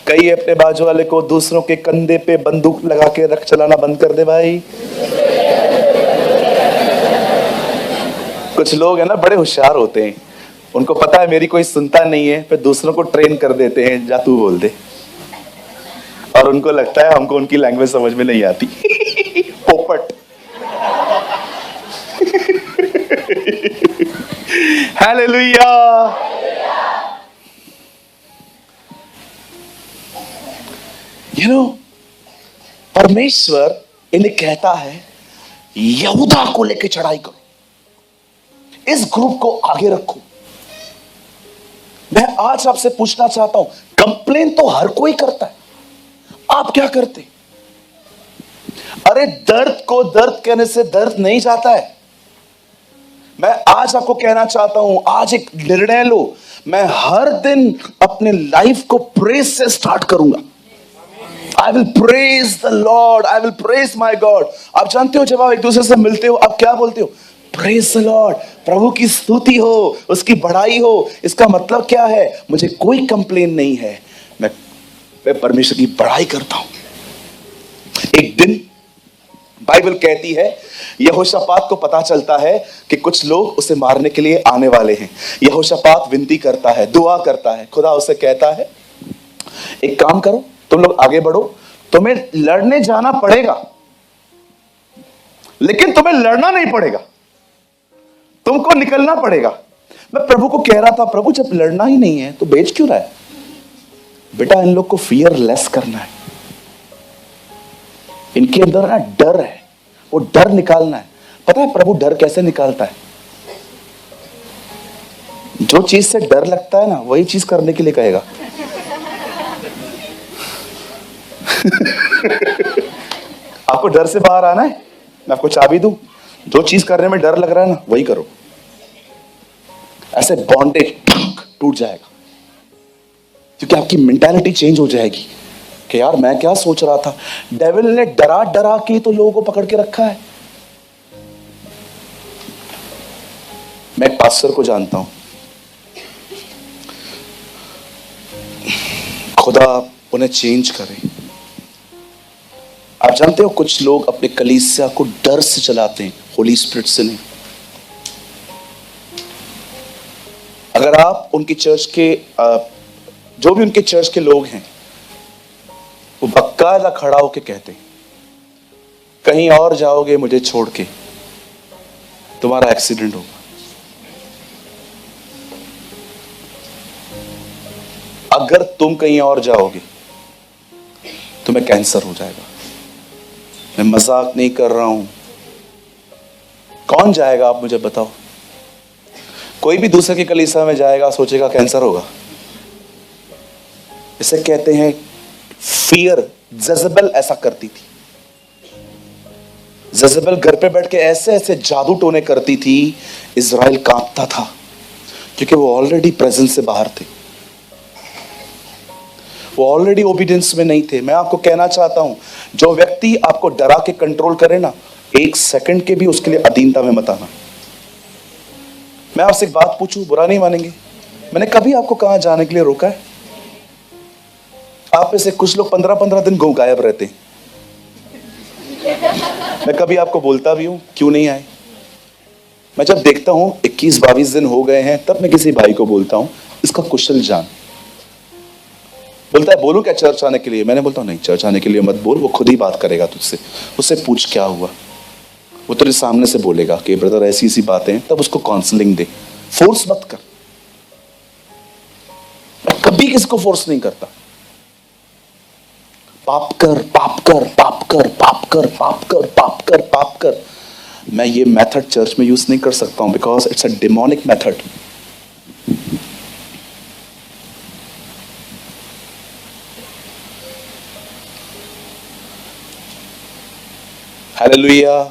कई अपने बाजू वाले को, दूसरों के कंधे पे बंदूक लगा के रख चलाना बंद कर दे भाई। कुछ लोग है ना, बड़े होशियार होते हैं, उनको पता है मेरी कोई सुनता नहीं है, फिर दूसरों को ट्रेन कर देते हैं, जा तू बोल दे, और उनको लगता है हमको उनकी लैंग्वेज समझ में नहीं आती। पोपट। हालेलुया। परमेश्वर इन्हें कहता है यहूदा को लेकर चढ़ाई करो, इस ग्रुप को आगे रखो। मैं आज आपसे पूछना चाहता हूं, कंप्लेन तो हर कोई करता है, आप क्या करते? अरे दर्द को दर्द कहने से दर्द नहीं जाता है। मैं आज आपको कहना चाहता हूं, आज एक निर्णय लो, मैं हर दिन अपने लाइफ को प्रेज से स्टार्ट करूंगा। I will praise the Lord, I will praise my God। आप जानते हो जब आप एक दूसरे से मिलते हो, आप क्या बोलते हो? Praise the Lord, प्रभु की स्तुति हो, उसकी बढ़ाई हो। इसका मतलब क्या है? मुझे कोई कंप्लेन नहीं है, मैं परमेश्वर की बढ़ाई करता हूं। एक दिन बाइबल कहती है, यहोशापात को पता चलता है कि कुछ लोग उसे मारने के लिए आने वाले हैं। यहोशापात विनती करता है, दुआ करता है, खुदा उसे कहता है एक काम करो, तुम लोग आगे बढ़ो, तुम्हें लड़ने जाना पड़ेगा, लेकिन तुम्हें लड़ना नहीं पड़ेगा, तुमको निकलना पड़ेगा। मैं प्रभु को कह रहा था, प्रभु जब लड़ना ही नहीं है तो बेच क्यों रहा है? बेटा इन लोग को फियरलेस करना है, इनके अंदर ना डर है, वो डर निकालना है। पता है प्रभु डर कैसे निकालता है? जो चीज से डर लगता है ना, वही चीज करने के लिए कहेगा। आपको डर से बाहर आना है, मैं आपको चाबी दूं, जो चीज करने में डर लग रहा है ना, वही करो। ऐसे बॉन्डेज टूट जाएगा, क्योंकि आपकी मेंटालिटी चेंज हो जाएगी कि यार मैं क्या सोच रहा था। डेविल ने डरा डरा के तो लोगों को पकड़ के रखा है। मैं एक पास्टर को जानता हूं, खुदा उन्हें चेंज करे। आप जानते हो कुछ लोग अपने कलीसिया को डर से चलाते हैं, होली स्पिरिट से नहीं। अगर आप उनकी चर्च के जो भी उनके चर्च के लोग हैं, वो बकायदा खड़ा होके कहते हैं कहीं और जाओगे मुझे छोड़ के, तुम्हारा एक्सीडेंट होगा। अगर तुम कहीं और जाओगे तुम्हें कैंसर हो जाएगा। मैं मजाक नहीं कर रहा हूं। कौन जाएगा आप मुझे बताओ? कोई भी दूसरे की कलीसिया में जाएगा, सोचेगा कैंसर होगा। इसे कहते हैं फियर। जज़ेबेल ऐसा करती थी। जज़ेबेल घर पे बैठ के ऐसे ऐसे जादू टोने करती थी, इज़राइल कांपता था, क्योंकि वो ऑलरेडी प्रेजेंस से बाहर थे, वो ऑलरेडी ओबीडियंस में नहीं थे। मैं आपको कहना चाहता हूं, जो व्यक्ति आपको डरा के कंट्रोल करे ना, एक सेकंड के भी उसके लिए अधीनता में मत आना। मैं आपसे एक बात पूछूं, बुरा नहीं मानेंगे? मैंने कभी आपको कहां जाने के लिए रोका है? आप में से कुछ लोग 15-15 दिन गायब रहते हैं। मैं कभी आपको बोलता भी हूं क्यों नहीं आए? मैं जब देखता हूं 21-22 दिन हो गए हैं, तब मैं किसी भाई को बोलता हूं इसका कुशल जान। बोलता है बोलूं क्या चर्च आने के लिए? मैंने बोलता हूं नहीं, चर्च आने के लिए मत बोल, वो खुद ही बात करेगा तुझसे। उससे पूछ क्या हुआ, वो तेरे सामने से बोलेगा कि ब्रदर ऐसी ऐसी बातें हैं, तब उसको काउंसलिंग दे। फोर्स मत कर। मैं कभी किसी को फोर्स नहीं करता। पाप कर, पाप कर, पाप कर, पाप कर, पाप कर, पाप कर, पाप कर। मैं ये मेथड चर्च में यूज नहीं कर सकता हूं because it's a demonic method. Hallelujah.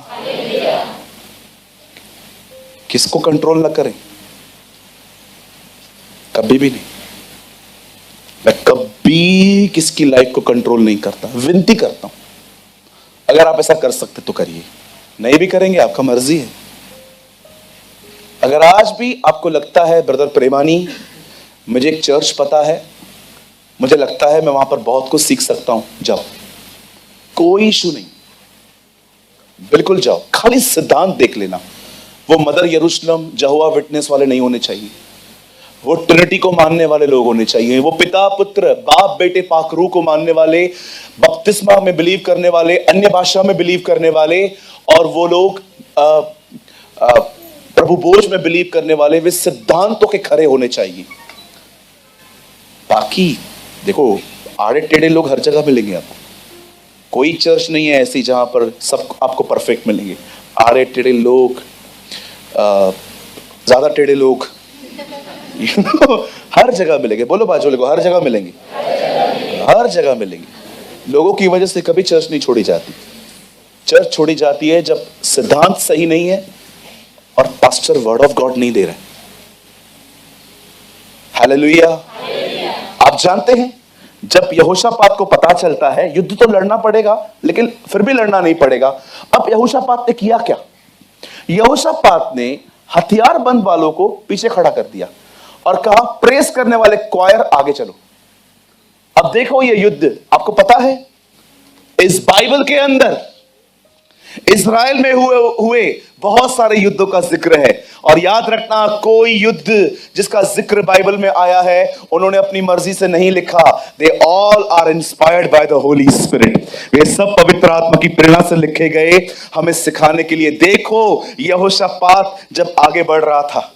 किसको कंट्रोल ना करें, कभी भी नहीं। मैं कभी किसकी लाइफ को कंट्रोल नहीं करता, विनती करता हूं अगर आप ऐसा कर सकते तो करिए, नहीं भी करेंगे आपका मर्जी है। अगर आज भी आपको लगता है ब्रदर प्रेमानी मुझे एक चर्च पता है, मुझे लगता है मैं वहां पर बहुत कुछ सीख सकता हूं, जाओ, कोई इशू नहीं, बिल्कुल जाओ। खाली सिद्धांत देख लेना, वो मदर यरूशलेम जहोवा विटनेस वाले नहीं होने चाहिए, वो ट्रिनिटी को मानने वाले लोग होने चाहिए, वो पिता पुत्र बाप बेटे पाकरू को मानने वाले, बपतिस्मा में बिलीव करने वाले, अन्य भाषा में बिलीव करने वाले, और वो लोग प्रभु बोझ में बिलीव करने वाले, वे सिद्धांतों के खरे होने चाहिए। बाकी देखो आड़े टेढ़े लोग हर जगह मिलेंगे आपको, कोई चर्च नहीं है ऐसी जहां पर सब आपको परफेक्ट मिलेंगे। आड़े टेढ़े लोग, ज्यादा टेढ़े लोग हर जगह मिलेंगे। बोलो बाजू को, हर जगह मिलेंगे, हर जगह मिलेंगे। लोगों की वजह से कभी चर्च नहीं छोड़ी जाती। चर्च छोड़ी जाती है जब सिद्धांत सही नहीं है और पास्टर वर्ड ऑफ गॉड नहीं दे रहे। हालेलुया। आप जानते हैं जब यहोशापात को पता चलता है युद्ध तो लड़ना पड़ेगा, लेकिन फिर भी लड़ना नहीं पड़ेगा, अब यहोशापात ने किया क्या? यहोशापात ने हथियारबंद वालों को पीछे खड़ा कर दिया और कहा प्रेस करने वाले क्वायर आगे चलो। अब देखो ये युद्ध आपको पता है, इस बाइबल के अंदर इज़राइल में हुए बहुत सारे युद्धों का जिक्र है, और याद रखना कोई युद्ध जिसका जिक्र बाइबल में आया है उन्होंने अपनी मर्जी से नहीं लिखा। They all are inspired by the holy spirit. वे सब पवित्र आत्मा की प्रेरणा से लिखे गए हमें सिखाने के लिए। देखो यहोशापात जब आगे बढ़ रहा था,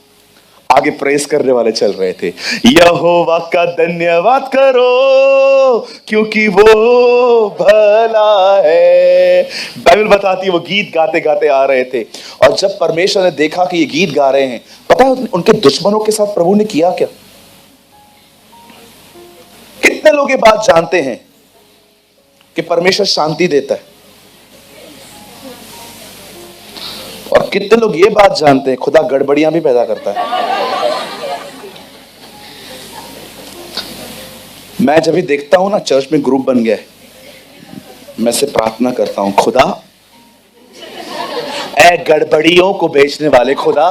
आगे प्रेस करने वाले चल रहे थे, यहोवा का धन्यवाद करो क्योंकि वो भला है। बाइबल बताती है वो गीत गाते गाते आ रहे थे, और जब परमेश्वर ने देखा कि ये गीत गा रहे हैं, पता है उनके दुश्मनों के साथ प्रभु ने किया क्या? कितने लोग ये बात जानते हैं कि परमेश्वर शांति देता है, और कितने लोग ये बात जानते हैं खुदा गड़बड़ियां भी पैदा करता है। मैं जब भी देखता हूं ना चर्च में ग्रुप बन गया है, मैं से प्रार्थना करता हूं खुदा ए गड़बड़ियों को बेचने वाले खुदा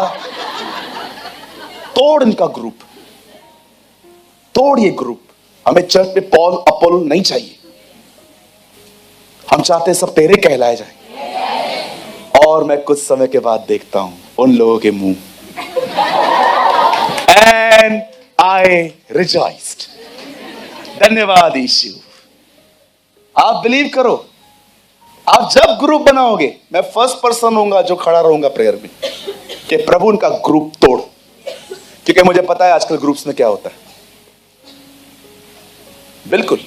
तोड़ इनका ग्रुप, तोड़ ये ग्रुप। हमें चर्च में पॉल अपोल नहीं चाहिए, हम चाहते सब तेरे कहलाए जाए। और मैं कुछ समय के बाद देखता हूं उन लोगों के मुंह, एंड आई रिजॉइस्ड। धन्यवाद यीशु। आप बिलीव करो, आप जब ग्रुप बनाओगे मैं फर्स्ट पर्सन होऊंगा जो खड़ा रहूंगा प्रेयर में कि प्रभु उनका ग्रुप तोड़, क्योंकि मुझे पता है आजकल ग्रुप्स में क्या होता है। बिल्कुल,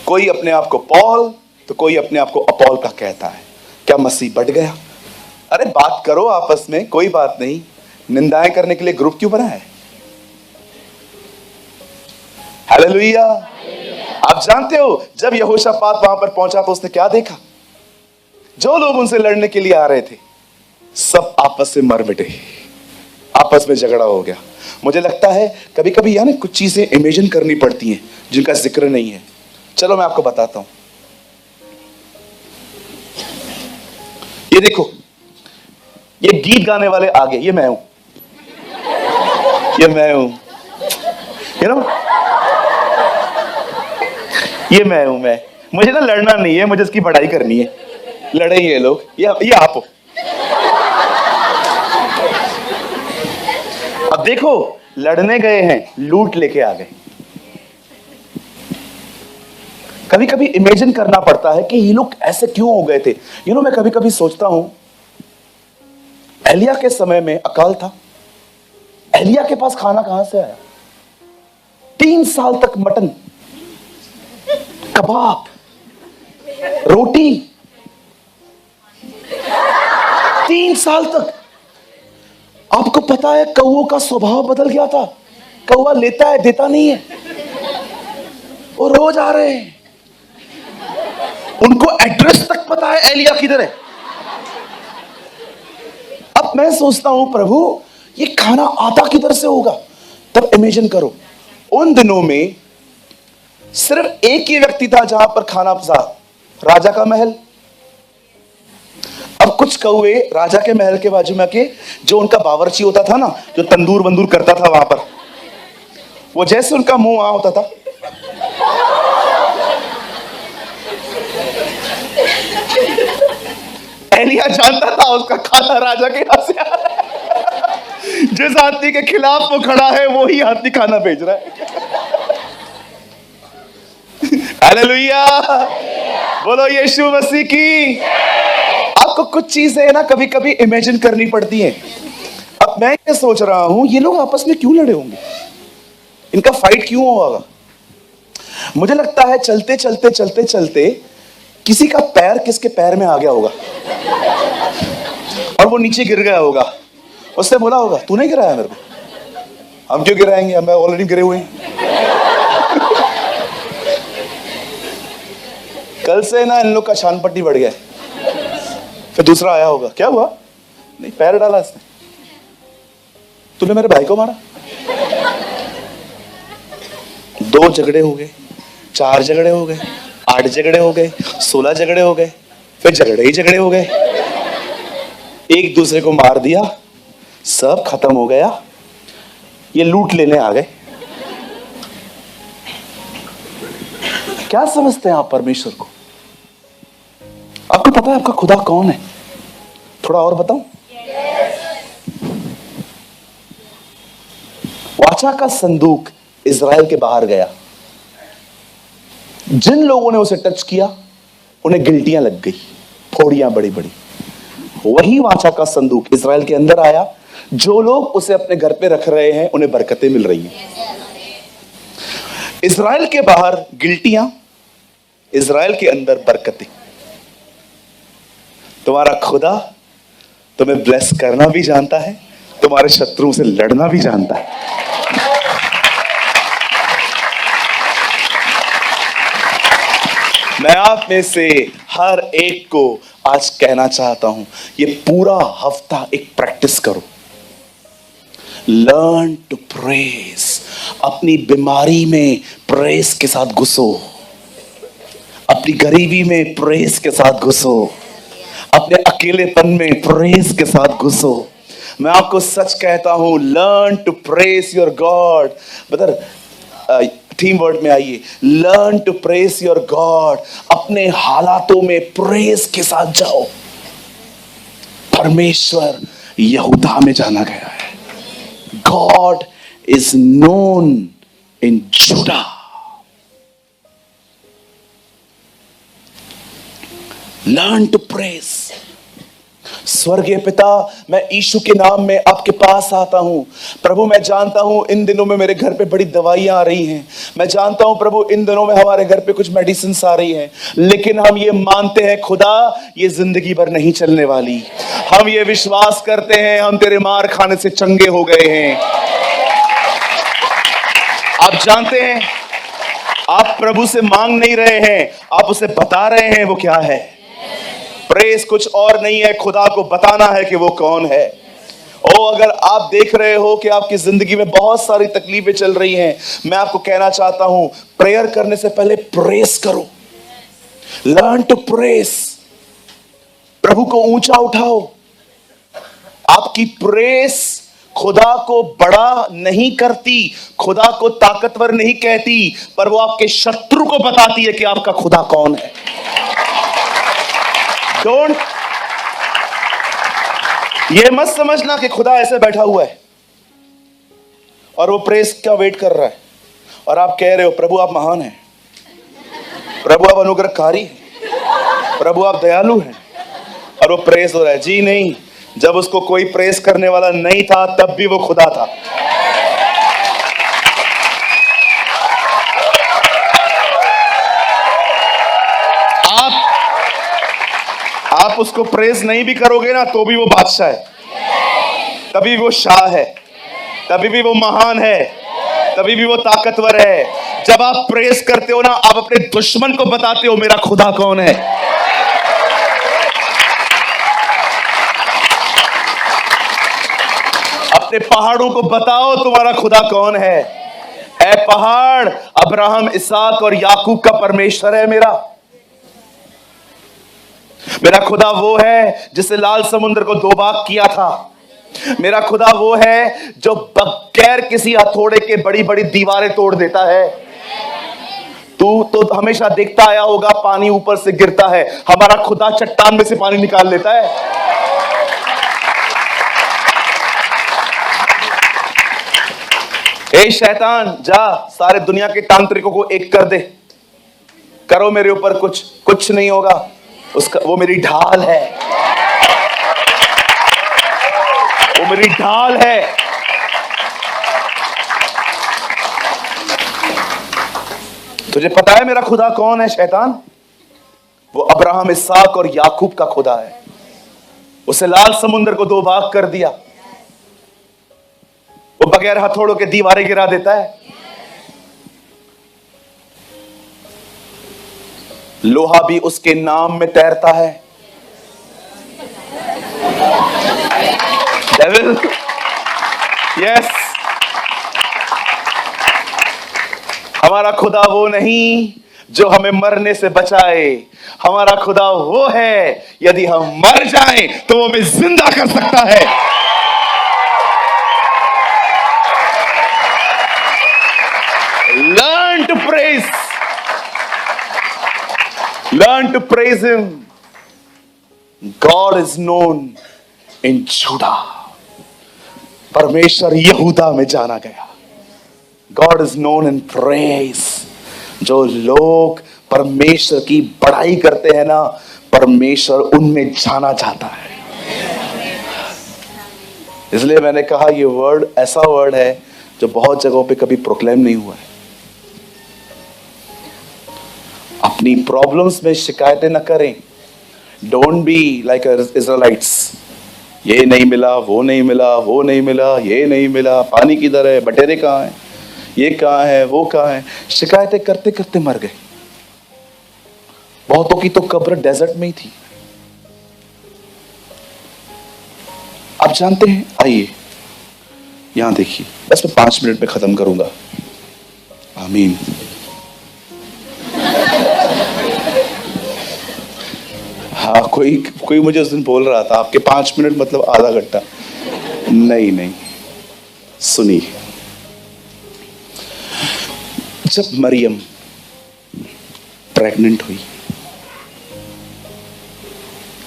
कोई अपने आप को पॉल तो कोई अपने आप को अपॉल का कहता है। क्या मसीह बढ़ गया? अरे बात करो आपस में, कोई बात नहीं। निंदाएं करने के लिए ग्रुप क्यों बनाया है? हालेलुया। आप जानते हो जब यहोशापात वहां पर पहुंचा तो उसने क्या देखा? जो लोग उनसे लड़ने के लिए आ रहे थे सब आपस में मर मिटे, आपस में झगड़ा हो गया। मुझे लगता है कभी कभी यानी कुछ चीजें इमेजिन करनी पड़ती हैं जिनका जिक्र नहीं है। चलो मैं आपको बताता हूं। ये देखो, ये गीत गाने वाले आगे, ये मैं हूं, ये मैं हूं, यू नो, ये मैं हूं। मैं, मुझे ना लड़ना नहीं है, मुझे इसकी बढ़ाई करनी है। लड़े ये लोग, ये आप हो। अब देखो लड़ने गए हैं, लूट लेके आ गए। कभी कभी इमेजिन करना पड़ता है कि ये लोग ऐसे क्यों हो गए थे। यू नो, मैं कभी कभी सोचता हूं एलिया के समय में अकाल था, एलिया के पास खाना कहां से आया? 3 साल तक मटन, कबाब, रोटी 3 साल तक। आपको पता है कौओं का स्वभाव बदल गया था। कौवा लेता है, देता नहीं है। वो रोज आ रहे हैं, उनको एड्रेस तक पता है एलिया किधर है। अब मैं सोचता हूं प्रभु ये खाना आता किधर से होगा। तब इमेजिन करो, उन दिनों में सिर्फ एक ही व्यक्ति था जहां पर खाना पसा, राजा का महल। अब कुछ कौवे राजा के महल के बाजू में आके, जो उनका बावर्ची होता था ना, जो तंदूर बंदूर करता था वहां पर, वो जैसे उनका मुंह वहां होता था, एलिया जानता था उसका खाना राजा के हाथ से आ रहा है। जिस आदमी के खिलाफ वो खड़ा है वो ही आदमी खाना भेज रहा है। हालेलुया, बोलो यीशु मसीह की। आपको कुछ चीजें ना कभी कभी इमेजिन करनी पड़ती हैं। अब मैं ये सोच रहा हूं ये लोग आपस में क्यों लड़े होंगे, इनका फाइट क्यों होगा। मुझे लगता है चलते चलते चलते चलते किसी का पैर किसके पैर में आ गया होगा और वो नीचे गिर गया होगा। उसने बोला होगा तूने गिराया मेरे को। हम क्यों गिराएंगे, हम ऑलरेडी गिरे हुए हैं। कल से ना इन लोग का शान पट्टी बढ़ गया। फिर दूसरा आया होगा, क्या हुआ, नहीं पैर डाला इसने, तूने मेरे भाई को मारा। 2 झगड़े हो गए, 4 झगड़े हो गए, 8 झगड़े हो गए, 16 झगड़े हो गए, फिर झगड़े ही झगड़े हो गए, एक दूसरे को मार दिया, सब खत्म हो गया। ये लूट लेने आ गए। क्या समझते हैं आप परमेश्वर को? आपको पता है आपका खुदा कौन है? थोड़ा और बताऊं? वाचा का संदूक इज़राइल के बाहर गया। जिन लोगों ने उसे टच किया उन्हें गिल्टियां लग गई, फोड़ियां बड़ी बड़ी। वही वाचा का संदूक इज़राइल के अंदर आया। जो लोग उसे अपने घर पे रख रहे हैं उन्हें बरकतें मिल रही हैं। इज़राइल के बाहर गिल्टियां, इज़राइल के अंदर बरकतें। तुम्हारा खुदा तुम्हें ब्लेस करना भी जानता है, तुम्हारे शत्रुओं से लड़ना भी जानता है। मैं आप में से हर एक को आज कहना चाहता हूं, ये पूरा हफ्ता एक प्रैक्टिस करो। Learn to praise. अपनी बीमारी में प्रेज के साथ घुसो, अपनी गरीबी में प्रेज के साथ घुसो, अपने अकेलेपन में प्रेज के साथ घुसो। मैं आपको सच कहता हूं, learn to praise your God. Brother theme word में आइए, learn to praise your God. अपने हालातों में प्रेज के साथ जाओ। परमेश्वर यहूदा में जाना गया है। God is known in Judah. Learn to praise. स्वर्गीय पिता, मैं यीशु के नाम में आपके पास आता हूं। प्रभु मैं जानता हूं इन दिनों में मेरे घर पे बड़ी दवाइयां आ रही हैं। मैं जानता हूं प्रभु इन दिनों में हमारे घर पे कुछ मेडिसिन आ रही हैं, लेकिन हम ये मानते हैं खुदा ये जिंदगी भर नहीं चलने वाली। हम ये विश्वास करते हैं हम तेरे मार खाने से चंगे हो गए हैं। आप जानते हैं, आप प्रभु से मांग नहीं रहे हैं, आप उसे बता रहे हैं वो क्या है। प्रेस कुछ और नहीं है, खुदा को बताना है कि वो कौन है। ओ अगर आप देख रहे हो कि आपकी जिंदगी में बहुत सारी तकलीफें चल रही हैं, मैं आपको कहना चाहता हूं प्रेयर करने से पहले प्रेस करो। Learn to press. प्रभु को ऊंचा उठाओ। आपकी प्रेस खुदा को बड़ा नहीं करती, खुदा को ताकतवर नहीं कहती, पर वो आपके शत्रु को बताती है कि आपका खुदा कौन है। डोंट, ये मत समझना कि खुदा ऐसे बैठा हुआ है और वो प्रेस का वेट कर रहा है और आप कह रहे हो प्रभु आप महान हैं, प्रभु आप अनुग्रहकारी हैं, प्रभु आप दयालु हैं, और वो प्रेस हो रहा है। जी नहीं, जब उसको कोई प्रेस करने वाला नहीं था तब भी वो खुदा था। आप आप उसको प्रेज नहीं भी करोगे ना तो भी वो बादशाह है, तभी वो शाह है, तभी भी वो महान है, तभी भी वो ताकतवर है। जब आप प्रेज करते हो ना, आप अपने दुश्मन को बताते हो मेरा खुदा कौन है। अपने पहाड़ों को बताओ तुम्हारा खुदा कौन है। ऐ पहाड़, अब्राहम, इसहाक और याकूब का परमेश्वर है मेरा। मेरा खुदा वो है जिसने लाल समुद्र को दो भाग किया था। मेरा खुदा वो है जो बगैर किसी हथौड़े के बड़ी बड़ी दीवारें तोड़ देता है। तू तो हमेशा देखता आया होगा पानी ऊपर से गिरता है, हमारा खुदा चट्टान में से पानी निकाल लेता है। ए शैतान, जा सारे दुनिया के तांत्रिकों को एक कर दे, करो मेरे ऊपर कुछ नहीं होगा। उसका वो मेरी ढाल है, वो मेरी ढाल है। तुझे पता है मेरा खुदा कौन है शैतान? वो अब्राहम, इसहाक और याकूब का खुदा है। उसे लाल समुद्र को दो भाग कर दिया, वो बगैर हथौड़ों के दीवारें गिरा देता है। लोहा भी उसके नाम में तैरता है। डेविल, यस, हमारा खुदा वो नहीं जो हमें मरने से बचाए। हमारा खुदा वो है यदि हम मर जाएं तो वो हमें जिंदा कर सकता है। Learn to praise. Learn to praise him. God is known in Judah. परमेश्वर यहूदा में जाना गया। God is known in praise. जो लोग परमेश्वर की बड़ाई करते हैं ना, परमेश्वर उनमें जाना जाता है। इसलिए मैंने कहा ये वर्ड ऐसा वर्ड है जो बहुत जगहों पे कभी प्रोक्लेम नहीं हुआ है। अपनी प्रॉब्लम्स में शिकायतें न करें। डोंट बी लाइक इज़राइलिट्स, ये नहीं मिला, वो नहीं मिला, वो नहीं मिला, ये नहीं मिला, पानी किधर है, बटेरे कहाँ हैं, ये कहाँ है, वो कहाँ है। शिकायतें करते करते मर गए। बहुतों की तो कब्र डेजर्ट में ही थी। आप जानते हैं, आइए यहां देखिए, बस मैं 5 मिनट में खत्म करूंगा। आमीन। हाँ, कोई मुझे उस दिन बोल रहा था आपके 5 मिनट मतलब आधा घंटा। नहीं, सुनिए। जब मरियम प्रेग्नेंट हुई,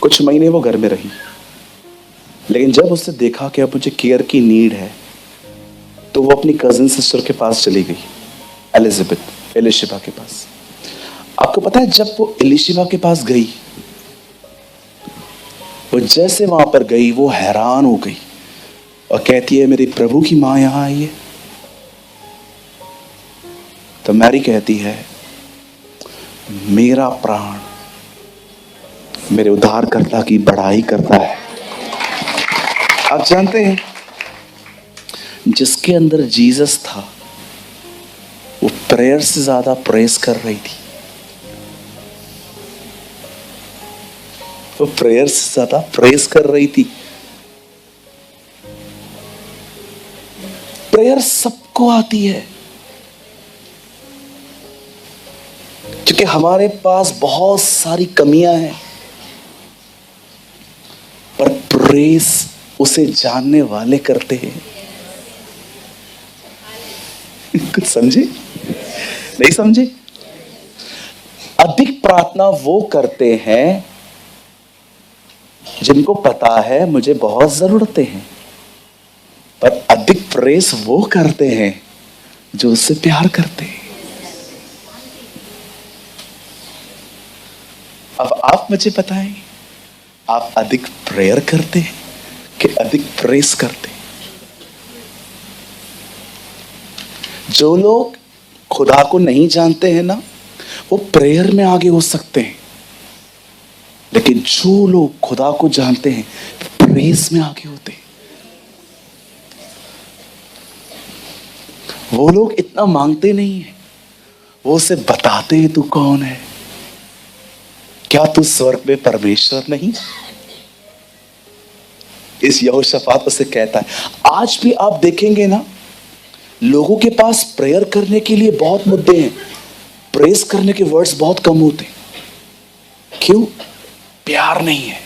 कुछ महीने वो घर में रही, लेकिन जब उसने देखा कि अब मुझे केयर की नीड है, तो वो अपनी कजिन सिस्टर के पास चली गई, एलिशिबा के पास। आपको पता है, जब वो एलिशिबा के पास गई, वो जैसे वहां पर गई वो हैरान हो गई और कहती है मेरे प्रभु की मां यहां आई है। तो मैरी कहती है मेरा प्राण मेरे उद्धारकर्ता की बड़ाई करता है। आप जानते हैं, जिसके अंदर जीसस था वो प्रेयर से ज्यादा प्रेस कर रही थी। वो प्रेयर से ज्यादा प्रेस कर रही थी। प्रेयर सबको आती है, क्योंकि हमारे पास बहुत सारी कमियां हैं, पर प्रेस उसे जानने वाले करते हैं। कुछ समझे? नहीं समझे? अधिक प्रार्थना वो करते हैं जिनको पता है मुझे बहुत जरूरतें हैं, पर अधिक प्रेस वो करते हैं जो उससे प्यार करते हैं। अब आप मुझे बताएं, आप अधिक प्रेयर करते हैं कि अधिक प्रेस करते हैं? जो लोग खुदा को नहीं जानते हैं ना, वो प्रेयर में आगे हो सकते हैं, लेकिन जो लोग खुदा को जानते हैं प्रेस में आगे होते हैं। वो लोग इतना मांगते नहीं है, वो उसे बताते हैं तू कौन है। क्या तू स्वर्ग में परमेश्वर नहीं? इस यहोशापात उसे कहता है। आज भी आप देखेंगे ना, लोगों के पास प्रेयर करने के लिए बहुत मुद्दे हैं, प्रेस करने के वर्ड्स बहुत कम होते हैं। क्यों? प्यार नहीं है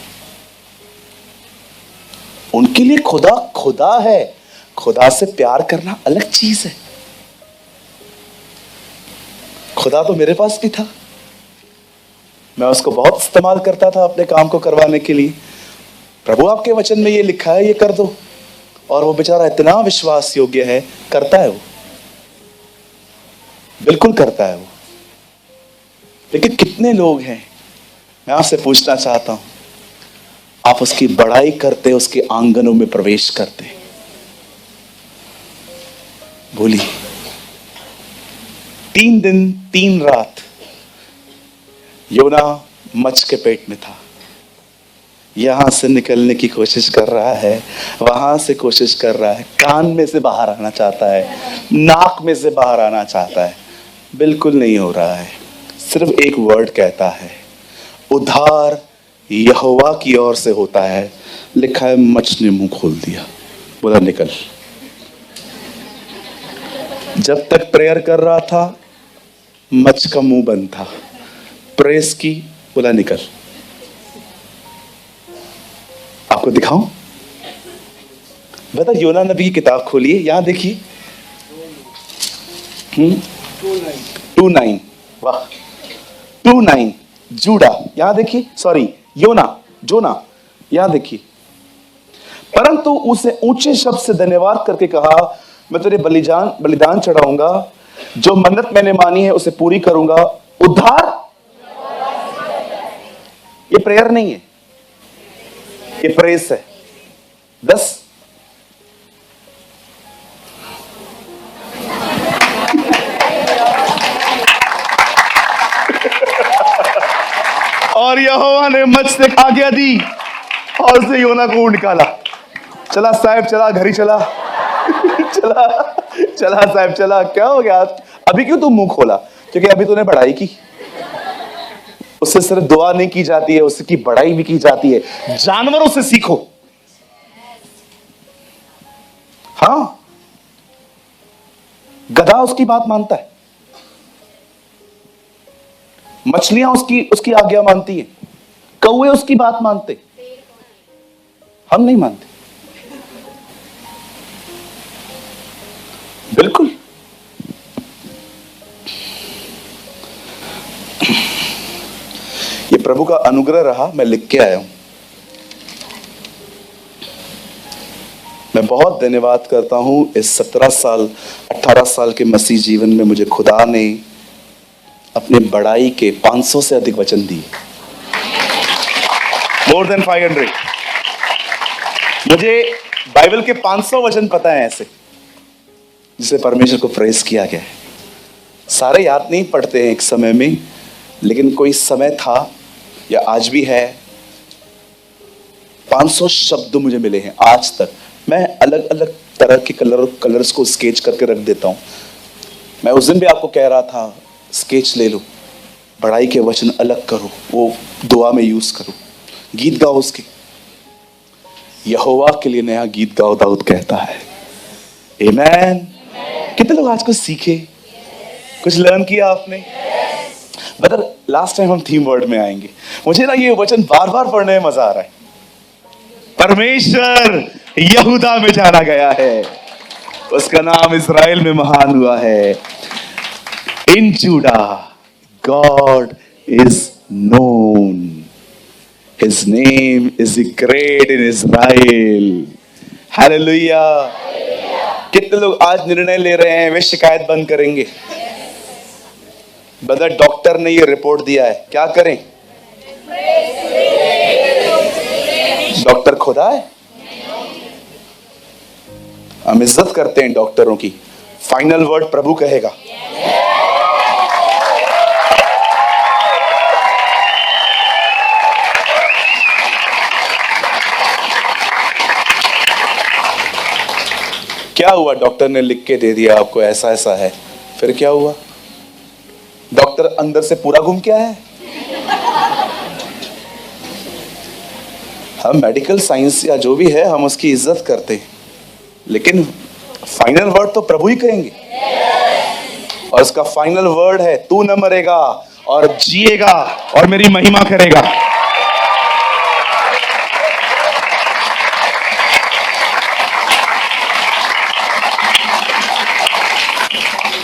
उनके लिए। खुदा खुदा है, खुदा से प्यार करना अलग चीज है। खुदा तो मेरे पास भी था, मैं उसको बहुत इस्तेमाल करता था अपने काम को करवाने के लिए। प्रभु आपके वचन में ये लिखा है, ये कर दो, और वो बेचारा इतना विश्वास योग्य है, करता है वो, बिल्कुल करता है वो। लेकिन कितने लोग हैं, मैं आपसे पूछना चाहता हूं, आप उसकी बड़ाई करते, उसके आंगनों में प्रवेश करते? बोलिए। 3 दिन 3 रात योना मच्छ के पेट में था। यहां से निकलने की कोशिश कर रहा है, वहां से कोशिश कर रहा है, कान में से बाहर आना चाहता है, नाक में से बाहर आना चाहता है, बिल्कुल नहीं हो रहा है। सिर्फ एक वर्ड कहता है, उद्धार यहोवा की ओर से होता है। लिखा है मच्छ ने मुंह खोल दिया, बोला निकल। जब तक प्रेयर कर रहा था मच्छ का मुंह बंद था, प्रेस की, बोला निकल। आपको दिखाऊं? बता, योना नबी की किताब खोलिए, यहां देखिए। 2:9, वाह, 2:9 जूडा, यहां देखिए, सॉरी जोना, यहां देखिए। परंतु उसे ऊंचे शब्द से धन्यवाद करके कहा, मैं तेरे बलिदान चढ़ाऊंगा, जो मन्नत मैंने मानी है उसे पूरी करूंगा। उद्धार, ये प्रेयर नहीं है, ये प्रेस है। 10 और यहोवा ने मच्छ से खा गया दी और उसे योना को निकाला। चला साहब, चला घर ही चला। चला साहब, चला। क्या हो गया? अभी क्यों तू मुंह खोला? क्योंकि अभी तूने बड़ाई की। उससे सिर्फ दुआ नहीं की जाती है, उसकी बड़ाई भी की जाती है। जानवरों से सीखो। हाँ, गधा उसकी बात मानता है, मछलियां उसकी आज्ञा मानती है, कौवे उसकी बात मानते, हम नहीं मानते। बिल्कुल। ये प्रभु का अनुग्रह रहा, मैं लिख के आया हूं। मैं बहुत धन्यवाद करता हूं इस 18 साल के मसीह जीवन में मुझे खुदा ने अपने बड़ाई के 500 से अधिक वचन दिए। More than 500। मुझे बाइबल के 500 वचन पता है ऐसे, जिसे परमेश्वर को प्रेस किया गया है। सारे याद नहीं पढ़ते हैं एक समय में, लेकिन कोई समय था या आज भी है, 500 शब्द मुझे मिले हैं आज तक। मैं अलग अलग तरह के कलर्स को स्केच करके रख देता हूं। मैं उस दिन भी आपको कह रहा था, स्केच ले लो, बड़ाई के वचन अलग करो, वो दुआ में यूज करो, गीत गाओ उसके। यहोवा के लिए नया गीत गाओ, दाऊद कहता है। आमेन। कितने लोग आज कुछ सीखे, कुछ लर्न किया आपने? बदर लास्ट टाइम हम थीम वर्ड में आएंगे। मुझे ना ये वचन बार बार पढ़ने में मजा आ रहा है। परमेश्वर यहूदा में जाना गया है, उसका नाम इस्राएल में महान हुआ है। In Judah God is known, his name is great in Israel. Hallelujah. कितने लोग आज निर्णय ले रहे हैं वे शिकायत बंद करेंगे? बदर डॉक्टर ने ये रिपोर्ट दिया है, क्या करें? डॉक्टर खुदा है? हम इज्जत करते हैं डॉक्टरों की, फाइनल वर्ड प्रभु कहेगा। क्या हुआ? डॉक्टर ने लिख के दे दिया आपको ऐसा ऐसा है, फिर क्या हुआ? डॉक्टर अंदर से पूरा घूम के आया है। हम मेडिकल साइंस या जो भी है हम उसकी इज्जत करते हैं, लेकिन फाइनल वर्ड तो प्रभु ही कहेंगे। और उसका फाइनल वर्ड है, तू न मरेगा और जिएगा और मेरी महिमा करेगा।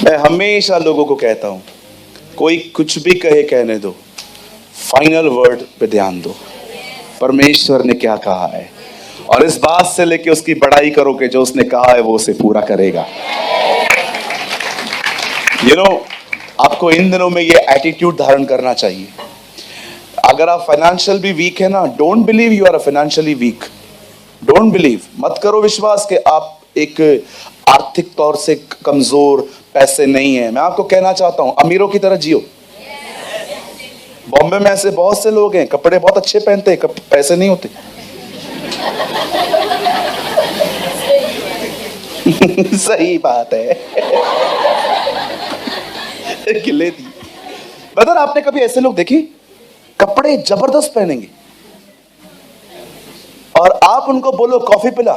मैं हमेशा लोगों को कहता हूं, कोई कुछ भी कहे कहने दो, फाइनल वर्ड पे ध्यान दो, परमेश्वर ने क्या कहा है, और इस बात से लेके उसकी बड़ाई करो कि जो उसने कहा है वो उसे पूरा करेगा। आपको इन दिनों में ये एटीट्यूड धारण करना चाहिए। अगर आप फाइनेंशियल भी वीक है ना, don't believe you are financially weak. Don't believe, मत करो विश्वास कि आप एक आर्थिक तौर से कमजोर, पैसे नहीं है। मैं आपको कहना चाहता हूं, अमीरों की तरह जियो। बॉम्बे में ऐसे बहुत से लोग हैं, कपड़े बहुत अच्छे पहनते हैं, पैसे नहीं होते। सही बात है। गिले थी। बदर, आपने कभी ऐसे लोग देखे, कपड़े जबरदस्त पहनेंगे और आप उनको बोलो कॉफी पिला,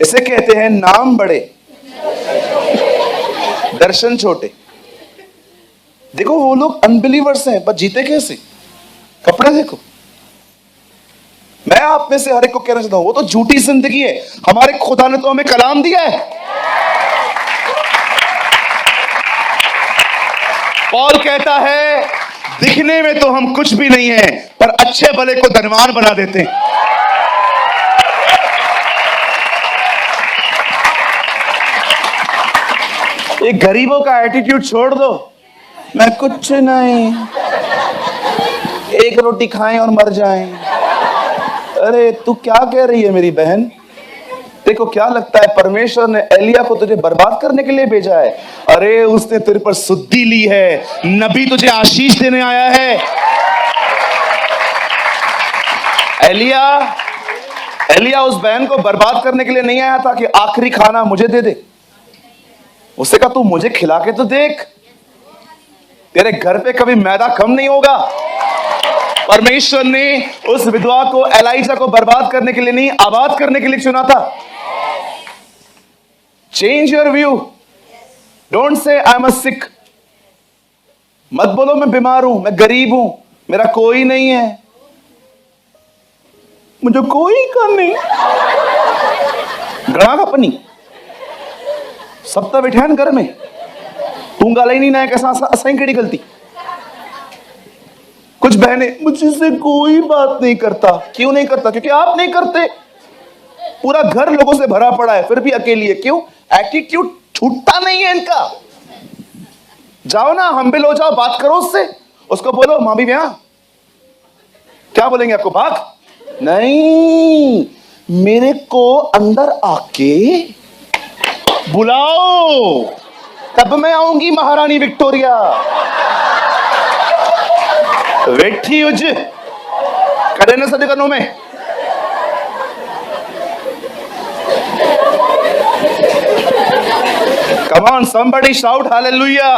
इसे कहते हैं नाम बड़े दर्शन छोटे। देखो वो लोग अनबिलीवर्स हैं, पर जीते कैसे? कपड़े देखो। मैं आप में से हर एक को कहना चाहता हूं, वो तो झूठी जिंदगी है। हमारे खुदा ने तो हमें कलाम दिया है। पौल कहता है, दिखने में तो हम कुछ भी नहीं है, पर अच्छे भले को धनवान बना देते हैं। ये गरीबों का एटीट्यूड छोड़ दो, मैं कुछ नहीं, एक रोटी खाएं और मर जाएं। अरे तू क्या कह रही है मेरी बहन? देखो क्या लगता है, परमेश्वर ने एलिया को तुझे बर्बाद करने के लिए भेजा है? अरे उसने तेरे पर सुद्धि ली है, नबी तुझे आशीष देने आया है। एलिया उस बहन को बर्बाद करने के लिए नहीं आया था कि आखिरी खाना मुझे दे दे। उससे कहा, तू मुझे खिला के तो देख, तेरे घर पे कभी मैदा कम नहीं होगा। परमेश्वर ने उस विधवा को, एलाइजा को बर्बाद करने के लिए नहीं, आबाद करने के लिए चुना था। Change your view. Don't say I am a सिक। मत बोलो मैं बीमार हूं, मैं गरीब हूं, मेरा कोई नहीं है, मुझे कोई काम नहीं। गणा का पनी सप्ताह बैठे घर में, तू गाला ही नहीं ना, कैसा असाई केड़ी गलती। कुछ बहने, मुझसे कोई बात नहीं करता। क्यों नहीं करता? क्योंकि आप नहीं करते। पूरा घर लोगों से भरा पड़ा है, फिर भी अकेली है। क्यों? एटीट्यूड छूटता नहीं है इनका। जाओ ना, हम्बिल हो जाओ, बात करो उससे, उसको बोलो मां भी ब्याह। क्या बोलेंगे आपको? भाग नहीं, मेरे को अंदर आके बुलाओ, तब मैं आऊंगी महारानी विक्टोरिया। वेठी उज करे न सदगनों में। Come on, somebody shout hallelujah.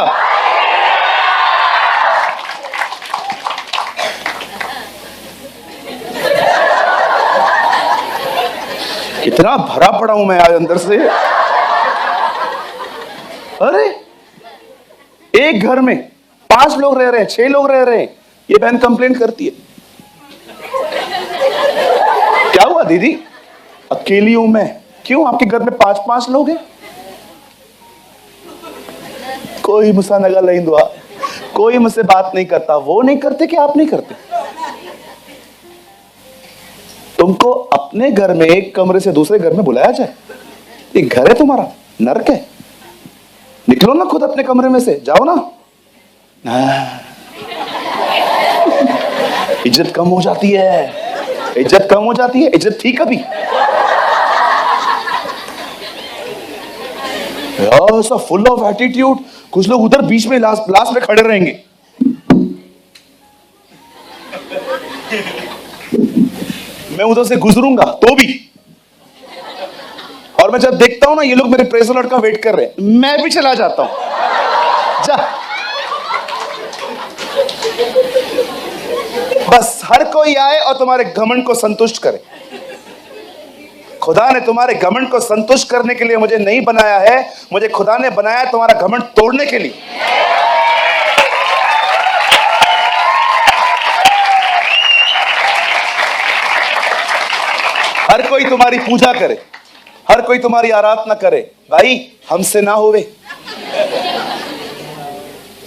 कितना भरा पड़ा हूं मैं आज अंदर से। अरे एक घर में 5 लोग रह रहे हैं, 6 लोग रह रहे हैं, ये बहन कंप्लेंट करती है, क्या हुआ दीदी? अकेली हूं मैं। क्यों? आपके घर में 5-5 लोग हैं, कोई मुझसे नगा नहीं दुआ, कोई मुझसे बात नहीं करता। वो नहीं करते कि आप नहीं करते? तुमको अपने घर में एक कमरे से दूसरे घर में बुलाया जाए? ये घर है तुम्हारा? नरक है। निकलो ना खुद अपने कमरे में से, जाओ ना। इज्जत कम हो जाती है, इज्जत कम हो जाती है। इज्जत थी कभी? ऐसा फुल ऑफ एटीट्यूड। कुछ लोग उधर बीच में लास्ट में खड़े रहेंगे। मैं उधर से गुजरूंगा तो भी, और मैं जब देखता हूं ना ये लोग मेरे प्रेज द लॉर्ड का वेट कर रहे हैं, मैं भी चला जाता हूं। जा, बस हर कोई आए और तुम्हारे घमंड को संतुष्ट करे। खुदा ने तुम्हारे घमंड को संतुष्ट करने के लिए मुझे नहीं बनाया है, मुझे खुदा ने बनाया तुम्हारा घमंड तोड़ने के लिए। हर कोई तुम्हारी पूजा करे, हर कोई तुम्हारी आराधना करे, भाई हमसे ना होवे।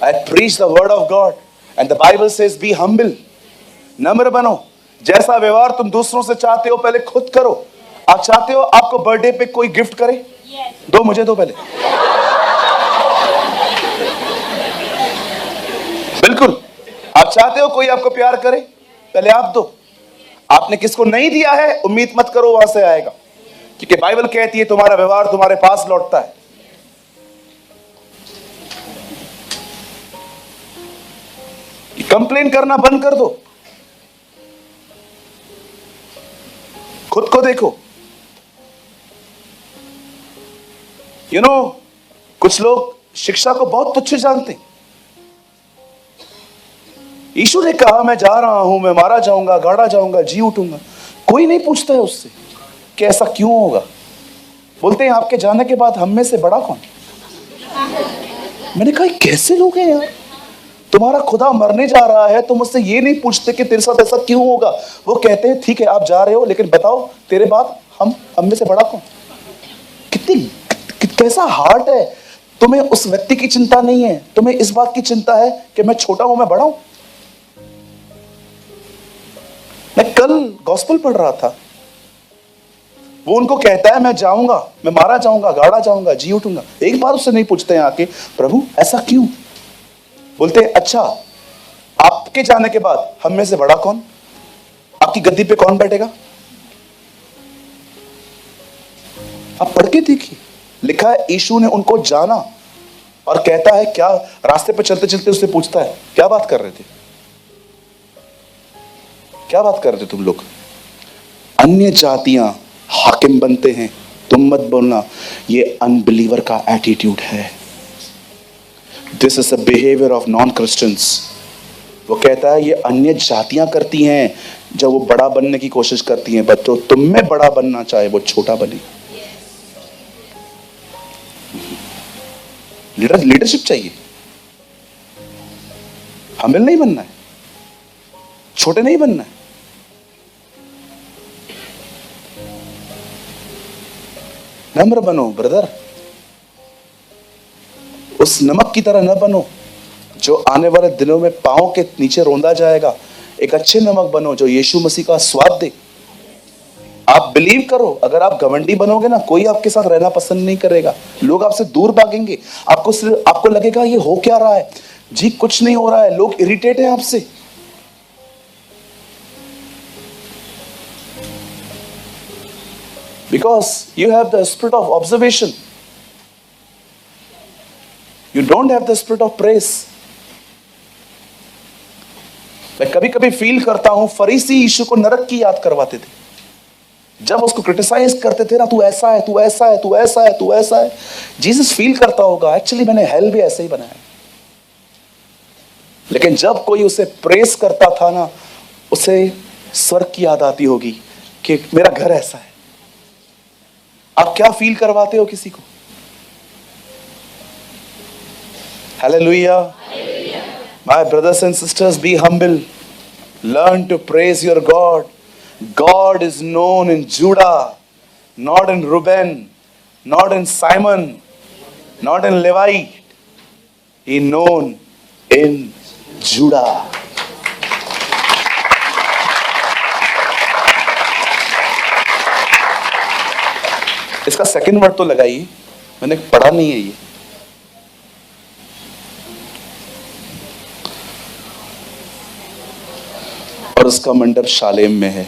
I preach the word of God and the Bible says be humble, नम्र बनो। जैसा व्यवहार तुम दूसरों से चाहते हो पहले खुद करो। आप चाहते हो आपको बर्थडे पे कोई गिफ्ट करे? दो, मुझे दो पहले। बिल्कुल। आप चाहते हो कोई आपको प्यार करे? पहले आप दो। आपने किसको नहीं दिया है उम्मीद मत करो वहां से आएगा, क्योंकि बाइबल कहती है तुम्हारा व्यवहार तुम्हारे पास लौटता है। कंप्लेन करना बंद कर दो, खुद को देखो। यू नो, कुछ लोग शिक्षा को बहुत तुच्छ जानते। यीशु ने कहा मैं जा रहा हूं, मैं मारा जाऊंगा, गाड़ा जाऊंगा, जी उठूंगा। कोई नहीं पूछता है उससे कि ऐसा क्यों होगा। बोलते हैं आपके जाने के बाद हम में से बड़ा कौन? मैंने कहा कैसे लोग हैं यार, तुम्हारा खुदा मरने जा रहा है, तुम मुझसे ये नहीं पूछते कि तेरे साथ ऐसा क्यों होगा। वो कहते हैं ठीक है आप जा रहे हो, लेकिन बताओ तेरे बाद हम में से बड़ा कौन? कितनी कैसा हार्ट है। तुम्हें उस व्यक्ति की चिंता नहीं है, तुम्हें इस बात की चिंता है कि मैं छोटा हूं, मैं बड़ा हूं। मैं कल गॉस्पेल पढ़ रहा था, वो उनको कहता है मैं जाऊंगा, मैं मारा जाऊंगा, गाड़ा जाऊंगा, जी उठूंगा। एक बार उससे नहीं पूछते हैं आके प्रभु ऐसा क्यों? बोलते हैं अच्छा आपके जाने के बाद हम में से बड़ा कौन? आपकी गद्दी पे कौन बैठेगा? आप पढ़ के देखिए, लिखा है यीशु ने उनको जाना और कहता है क्या, रास्ते पे चलते चलते उससे पूछता है क्या बात कर रहे थे, क्या बात कर रहे थे तुम लोग? अन्य जातियां हाकिम बनते हैं, तुम मत बोलना। ये अनबिलीवर का एटीट्यूड है। This is a behaviour of non Christians. वो कहता है ये अन्य जातियां करती हैं जब वो बड़ा बनने की कोशिश करती हैं, बच्चों तुम में बड़ा बनना चाहे वो छोटा बने। लीडरशिप चाहिए, हमें नहीं बनना है, छोटे नहीं बनना है। नम्र बनो ब्रदर, उस नमक की तरह न बनो जो आने वाले दिनों में पांव के नीचे रोंदा जाएगा। एक अच्छे नमक बनो जो यीशु मसीह का स्वाद दे। आप बिलीव करो, अगर आप घमंडी बनोगे ना, कोई आपके साथ रहना पसंद नहीं करेगा, लोग आपसे दूर भागेंगे। आपको लगेगा ये हो क्या रहा है जी, कुछ नहीं हो रहा है, लोग इरिटेट हैं आपसे। Because you have the spirit of observation. You don't have the spirit of praise. मैं कभी कभी फील करता हूं फरीसी यीशु को नरक की याद करवाते थे। जब उसको क्रिटिसाइज करते थे ना, तू ऐसा है, तू ऐसा है, तू ऐसा है, तू ऐसा है। जीसस फील करता होगा एक्चुअली मैंने हेल भी ऐसे ही बनाया। लेकिन जब कोई उसे प्रेस करता था ना, उसे स्वर्ग की याद आती होगी कि मेरा घर ऐसा है। आप क्या फील करवाते हो किसी को? Hallelujah. My brothers and sisters, be humble. Learn to praise your God. God is known in Judah, not in Reuben, not in Simon, not in Levi. He is known in Judah. इसका second word तो लगाइए, मैंने पढ़ा नहीं है ये। और उसका मंडप शालेम में है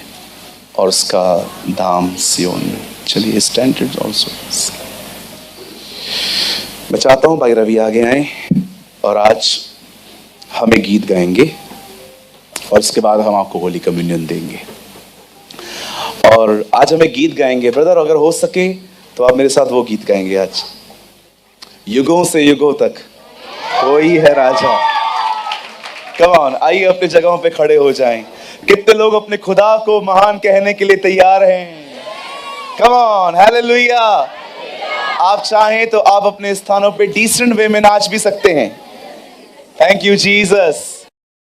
और उसका धाम सियोन में। चलिए स्टैंडर्ड ऑल्सो। मैं चाहता हूं भाई रवि आगे आए और आज हमें गीत गाएंगे और इसके बाद हम आपको होली कम्युनियन देंगे। और आज हमें गीत गाएंगे। ब्रदर अगर हो सके तो आप मेरे साथ वो गीत गाएंगे आज। युगों से युगों तक कोई है राजा। कम ऑन, आइए अपनी जगहों पे खड़े हो जाएं। कितने लोग अपने खुदा को महान कहने के लिए तैयार हैं? Come on, hallelujah. आप चाहें तो आप अपने स्थानों पे डिसेंट वे में नाच भी सकते हैं। Thank you Jesus.